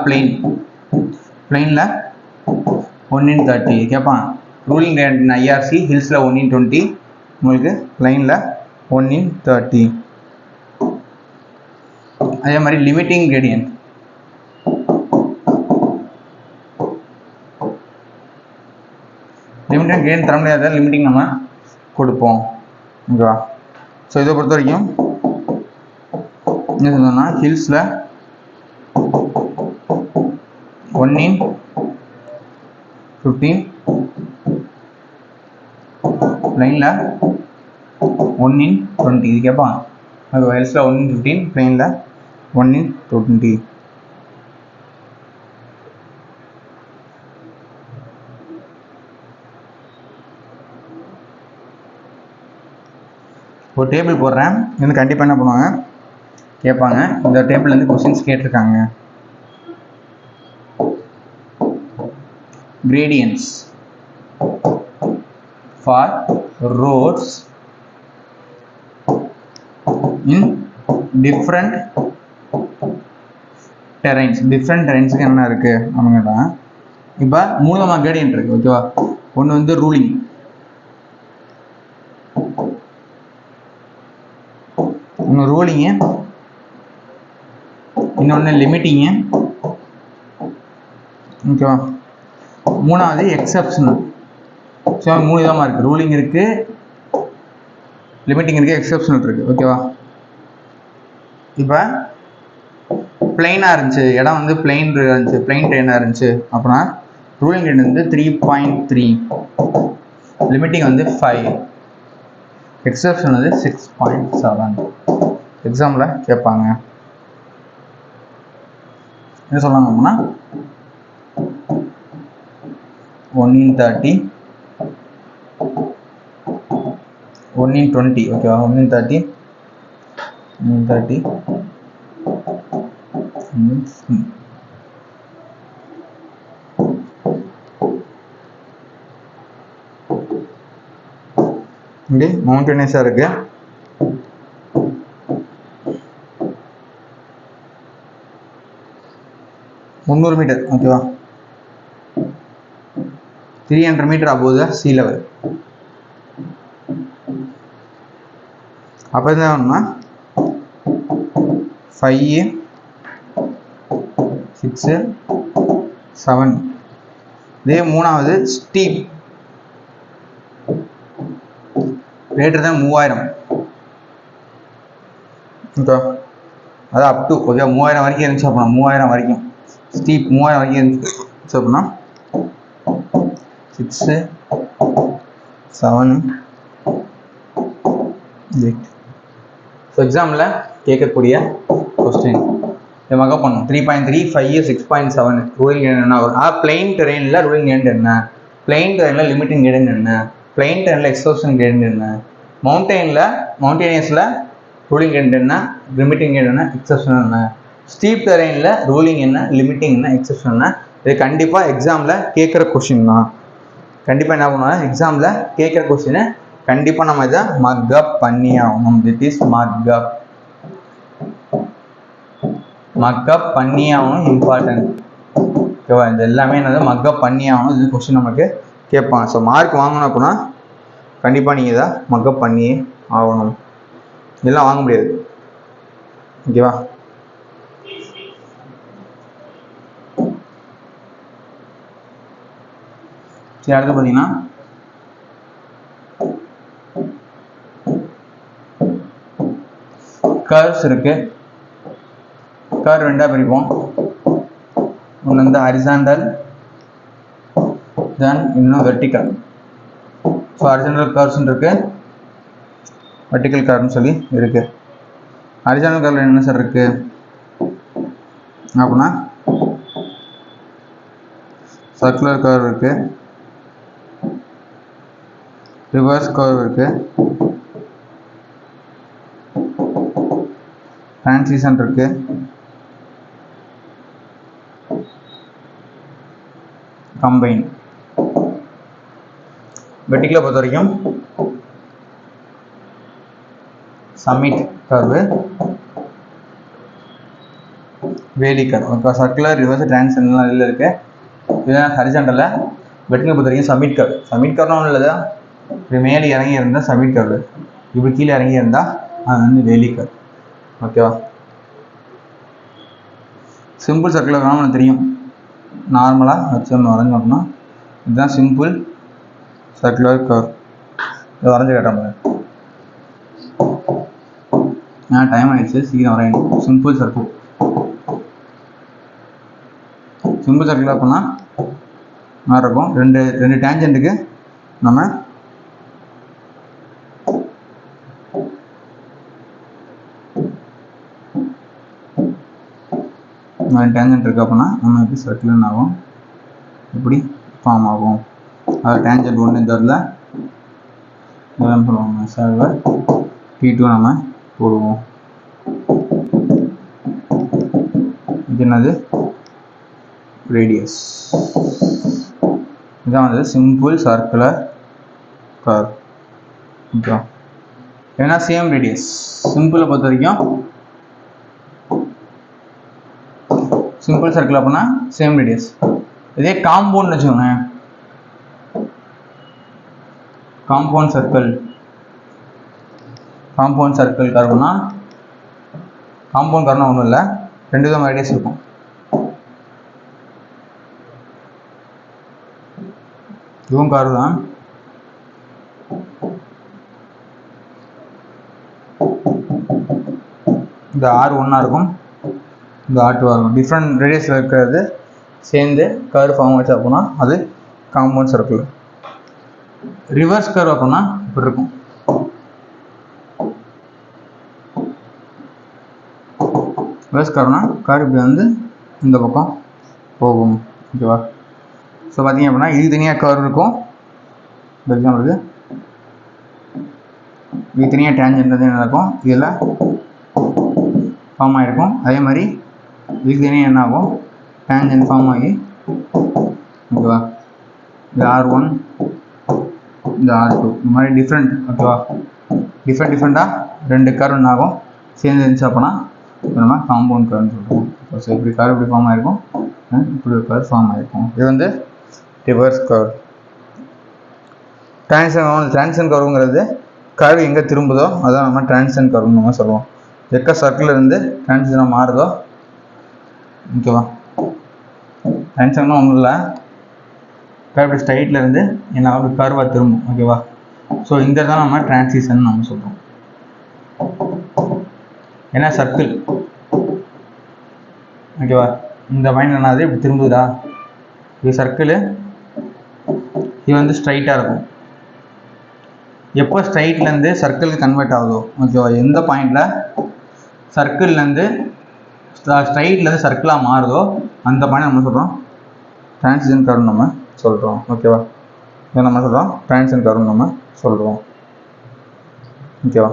பிளெயின். பிளெயினில் 1 in 30 கேட்பான். ரூலிங் கிரேடியன்ட் ஐஆர்சி ஹில்ஸில் 1 in 20, உங்களுக்கு பிளெயினில் 1 in 30. அதே மாதிரி லிமிட்டிங் கிரேடியன்ட். லிமிட்டிங் கிரேடியன்ட் தர முடியாத லிமிட்டிங் நம்ம கொடுப்போம். ஓகேவா? ஸோ இதை பொறுத்த வரைக்கும் என்ன சொன்னோம்னா ஹில்ஸில் 1 in 15, பிளெயினில் 1 in 20. இது கேட்பான். அது ஹில்ஸில் 1 in 15, பிளெயினில் 1 in 20. ஒரு டேபிள் போடுறேன். இது கண்டிப்பாக என்ன பண்ணுவாங்க கேட்பாங்க. இந்த டேபிள்லேருந்து கொஸ்டின்ஸ் கேட்டிருக்காங்க. gradients for roads in different terrains. different terrainsக்கு என்ன இருக்கு அப்படின்னா இப்போ மூணு விதமான gradient இருக்கு. ஓகேவா? ஒன்று வந்து ரூலிங், ஒன்று ரூலிங்கு, இன்னொன்று லிமிட்டிங்கு. ஓகேவா? மூணாவது எக்ஸப்ஷனல். ஸோ மூணு விதமாக இருக்குது. ரூலிங் இருக்குது, லிமிட்டிங் இருக்குது, எக்ஸப்ஷனல் இருக்குது. ஓகேவா? இப்போ பிளெயினாக இருந்துச்சு, இடம் வந்து பிளெயின் இருந்துச்சு, பிளெயின் ட்ரெயினாக இருந்துச்சு அப்படின்னா ரூலிங் ரேட் வந்து 3.3, லிமிட்டிங் வந்து 5, எக்ஸப்ஷன் வந்து 6.7. எக்ஸாம்பிள் கேட்பாங்க. என்ன சொல்லலாம் அப்படின்னா 1 in 30 1 in 20 ஓகேவா 1 in 30 1 in 30 இப்படி மவுண்டனஸா இருக்கு. முந்நூறு மீட்டர் ஓகேவா 300 metre above the sea level. அப்போ என்ன 5 6 7 இதே மூணாவது ஸ்டீப் கிரேட்டர் தான் 3000 ஓகே அது அப் டு ஓகே 3000 வரைக்கும் இருந்துச்சு அப்படின்னா 3000 வரைக்கும் ஸ்டீப் 3000 வரைக்கும் இருந்துச்சு அப்படின்னா 6 7 8 ஸோ எக்ஸாமில் கேட்கக்கூடிய கொஸ்டின் இதை மக பண்ணும் 3.3 5 6.7 ரூலிங் என்ன வரும் பிளெயின் டெரெயினில் ரூலிங் எண்ட் என்ன பிளெயின் டெரெயினில் லிமிட்டிங் எண்ட் என்ன பிளெயின் டெரெயினில் எக்ஸ்டோஷன் எண்ட் என்ன மவுண்டேனியஸில் ரூலிங் எண்ட் என்ன லிமிட்டிங் எண்ட் என்ன எக்ஸப்ஷன் என்ன ஸ்டீப் டெரெயினில் ரூலிங் என்ன லிமிட்டிங் என்ன எக்ஸப்ஷன் என்ன இது கண்டிப்பாக எக்ஸாமில் கேட்குற கொஸ்டின் தான். கண்டிப்பாக என்ன பண்ணுவோம் எக்ஸாமில் கேட்குற கொஸ்டினை கண்டிப்பாக நம்ம இதை மக்கப் பண்ணி ஆகணும். திட் இஸ் மக்கப் பண்ணி ஆகணும் இம்பார்ட்டன்ட் ஓகேவா இது எல்லாமே என்னது மக்கப் பண்ணி ஆகணும். இது கொஸ்டின் நமக்கு கேட்பாங்க. ஸோ மார்க் வாங்கணும் அப்படின்னா கண்டிப்பாக நீங்கள் இதை மக்கப் பண்ணியே ஆகணும் இதெல்லாம் வாங்க முடியாது ஓகேவா. சரி அடுத்து பார்த்தீங்கன்னா கர்வ்ஸ் இருக்கு. கர்வ் ரெண்டா பிரிப்போம். ஒன்று வந்து ஹரிசாண்டல் தென் இன்னும் வெர்டிக்கல். ஸோ ஹரிசாண்டல் கர்வ்ஸ் இருக்கு வெர்டிக்கல் கர்வ்னு சொல்லி இருக்கு. ஹரிசாண்டல் கர்வ்ல என்ன சார் இருக்கு அப்படின்னா சர்க்குலர் கர்வ் இருக்கு ரிவர்ஸ் கர்வ் இருக்கு டிரான்சிஷன் இருக்கு கம்பைன். வெர்டிக்கலை பொறுத்த வரைக்கும் சம்மிட் கர்வு வேலி கர்வ் ஓகே சர்க்குலர் ரிவர்ஸ் டிரான்சிஷன்லாம் இதில் இருக்கு. இதுதான் ஹரிசாண்டலில். வெர்டிக்கலை பொறுத்த வரைக்கும் சம்மிட் கர்வ். சம்மிட் கர்வ்னா ஒன்றும் இல்லை இப்படி மேலே இறங்கி இருந்தால் சம்மிட் கர்வ் இப்படி கீழே இறங்கி இருந்தால் அது வந்து வேலி கர்வ் ஓகேவா. சிம்பிள் சர்க்குலர் நமக்கு தெரியும் நார்மலாக வச்சு நம்ம வரைஞ்சோம் அப்படின்னா இதுதான் சிம்பிள் சர்க்குலர் கர்வ். இதை வரைஞ்சி கேட்டாங்க டைம் ஆகிடுச்சு சீக்கிரம் வரையணும். சிம்பிள் சர்க்கிள் அப்படின்னா மாதிரி இருக்கும். ரெண்டு டேஞ்சன்ட்டுக்கு நம்ம டேஞ்சன்ட் இருக்கு அப்படின்னா நம்ம எப்படி சர்க்கிள்னு ஆகும் இப்படி ஃபார்ம் ஆகும். அது டேஞ்சன்ட் ஒன்று இந்த இடத்துல சொல்லுவாங்க சர்வர் T2 நம்ம போடுவோம். இது என்னது ரேடியஸ். இதுதான் வந்து சிம்பிள் சர்க்குலர் கர்வ் ஓகே. ஏன்னா சேம் ரேடியஸ் சிம்பிளை பொறுத்த வரைக்கும் சிம்பிள் சர்க்கிள் அப்படின்னா சேம் ரேடியஸ். இதே காம்பவுண்ட் வச்சுக்கோங்க காம்பவுண்ட் சர்க்கிள் கர்வ்னா காம்பவுண்ட் கர்வ்னா ஒன்றும் இல்லை ரெண்டு விதமான ரேடியஸ் இருக்கும். இதுவும் கர்வ் தான். இந்த R1 இருக்கும் இந்த R2 இருக்கும். டிஃப்ரெண்ட் ரேடியஸில் இருக்கிறது சேர்ந்து கர்வ் ஃபார்ம் வச்சு அப்படின்னா அது காம்பவுண்ட் சர்க்கிள். ரிவர்ஸ் கர்வ் அப்படின்னா இப்படி இருக்கும். ரிவர்ஸ் கர்வ்னா கர்வ் இப்படி வந்து இந்த பக்கம் போகும். ஓகேவா? ஸோ பார்த்தீங்க அப்படின்னா இது தனியாக கர்வ் இருக்கும். இந்த எக்ஸாம்பிளுக்கு இது தனியாக டேஞ்சன்ட் வந்து என்ன இருக்கும், இதில் ஃபார்ம் ஆகிருக்கும். அதே மாதிரி இதுக்கு தனியாக என்ன ஆகும், டேஞ்சன்ட் ஃபார்ம் ஆகி, ஓகேவா, இந்த R1 இந்த R2 இந்த மாதிரி டிஃப்ரெண்ட், ஓகேவா, டிஃப்ரெண்ட்டாக ரெண்டு கர்வ் என்ன ஆகும் சேர்ந்து இருந்துச்சு அப்படின்னா நம்ம காம்பவுண்ட் கர்வ்னு சொல்லுவோம். ஸோ இப்படி கர்வ் இப்படி ஃபார்ம் ஆகிருக்கும், இப்படி ஒரு கர்வ் ஃபார்ம் ஆகிருக்கும். இது வந்து ரிவர்ஸ் கர்வ். டிரான்சிஷன் கர்வுங்கிறது கர்வ் எங்கே திரும்புதோ அதான் நம்ம டிரான்சிஷன் கர்வ்னு நம்ம சொல்லுவோம். எக்க சர்க்கிள் இருந்து டிரான்சிஷனாக மாறுதோ, ஓகேவா, டிரான்சிஷன்னா ஒன்றும் இல்லை, இப்படி ஸ்ட்ரைட்டில் இருந்து என்ன ஆகும், கர்வாக திரும்பும். ஓகேவா? ஸோ இந்த தான் நம்ம டிரான்சிஷன் நம்ம சொல்கிறோம். ஏன்னா சர்க்கிள், ஓகேவா, இந்த பாயிண்ட் என்னது இப்படி திரும்புதா, இது சர்க்கிள், இது வந்து ஸ்ட்ரைட்டாக இருக்கும். எப்போ ஸ்ட்ரைட்லேருந்து சர்க்கிளுக்கு கன்வெர்ட் ஆகுதோ, ஓகேவா, எந்த பாயிண்டில் சர்க்கிள்லேருந்து ஸ்ட்ரைட்லேருந்து சர்க்கிளாக மாறுதோ அந்த பாயிண்ட் நம்ம சொல்கிறோம் டிரான்சிஷன் கர்வ் நம்ம சொல்கிறோம். ஓகேவா? இதை நம்ம சொல்கிறோம் டிரான்சிஷன் கர்வ் நம்ம சொல்கிறோம். ஓகேவா?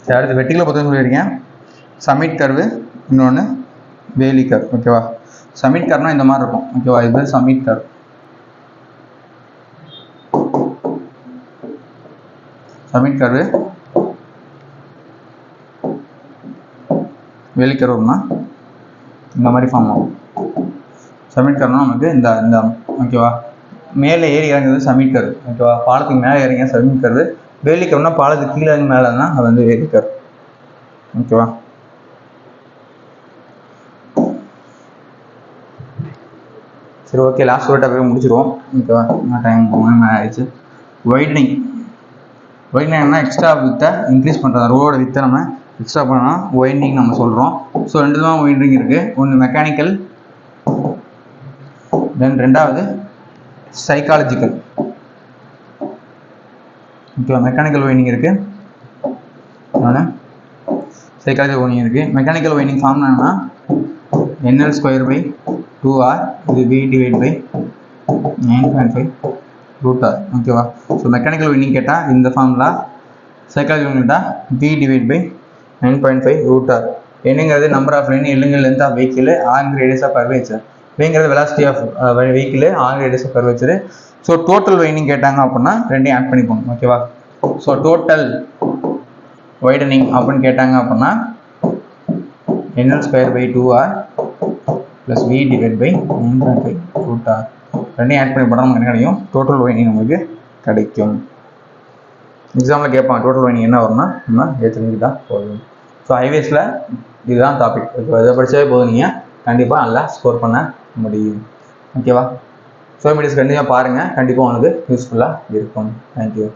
சரி, அடுத்து வெர்டிகலை பொறுத்த சொல்லியிருக்கேன். சமிட் கர்வு, இன்னொன்று வேலி கர்வ். ஓகேவா? சமிட் கர்வ்னா இந்த மாதிரி இருக்கும். ஓகேவா? இது சமிட் கர்வ். சமிட் கர்வு, வேலி கர்வ்னா இந்த மாதிரி ஃபார்ம் ஆகும். சமிட் கர்வ்னா நமக்கு இந்த இந்த ஓகேவா, மேலே ஏறி இறங்குறது சமிட் கர்வ். ஓகேவா? பாலத்துக்கு மேலே இறங்கிய சமிட் கர்வ். வேலி கர்வ்னா பாலத்துக்கு கீழே இறங்கி மேலே தான் அது வந்து வேலி கர்வ். ஓகேவா? சரி, ஓகே, லாஸ்ட் ஒரு டாபிக் முடிச்சிடுவோம். ஓகேவா? டைம் ஆயிடுச்சு. வைடனிங் என்ன, எக்ஸ்ட்ரா வித்தை இன்க்ரீஸ் பண்ணுறது, ரோட வித்தை நம்ம எக்ஸ்ட்ரா பண்ணோம்னா வைண்டிங் நம்ம சொல்கிறோம். ஸோ ரெண்டு தான் வைண்டிங் இருக்குது. ஒன்று மெக்கானிக்கல், தென் ரெண்டாவது சைக்காலஜிக்கல். ஓகேவா? மெக்கானிக்கல் வைண்டிங் இருக்குது, இன்னொன்று சைக்காலஜிக்கல் வைண்டிங் இருக்குது. மெக்கானிக்கல் வைண்டிங் ஃபார்ம் என்னன்னா NL²/2R, இது V/9.5 √R. ஓகேவா? ஸோ மெக்கானிக்கல் வைண்டிங் கேட்டால் இந்த ஃபார்முலா, சைக்காலஜி வைண்டிங் கேட்டால் V/9.5 √R. என்னங்கிறது நம்பர் ஆஃப் லைன், எல்லுங்கிறது length of vehicle, angle radius of curvature, வேங்கிறது velocity of vehicle, angle radius of curvature. So total வைண்டிங் கேட்டாங்க அப்படின்னா ரெண்டையும் ஆட் பண்ணிப்போம். ஓகேவா? ஸோ டோட்டல் வைடனிங் அப்படின்னு கேட்டாங்க அப்படின்னா NL²/2R + V/9.5 √R. ரெண்டையும் ஆட் பண்ணி போட்டால் நமக்கு என்ன கிடைக்கும், டோட்டல் வைண்டிங் நமக்கு கிடைக்கும். எக்ஸாம்பிள் கேட்பாங்க டோட்டல் வைண்டிங் என்ன வரும்னா நம்ம தெரிஞ்சுக்கிட்டா போதும். ஸோ ஹைவேஸில் இதுதான் டாபிக். ஓகேவா? இதை படித்தாவே போதும், நீங்கள் கண்டிப்பாக நல்லா ஸ்கோர் பண்ண முடியும். ஓகேவா? ஸோ மீடியஸ் கண்டிப்பாக பாருங்கள், கண்டிப்பாக உங்களுக்கு யூஸ்ஃபுல்லாக இருக்கும். தேங்க்யூ.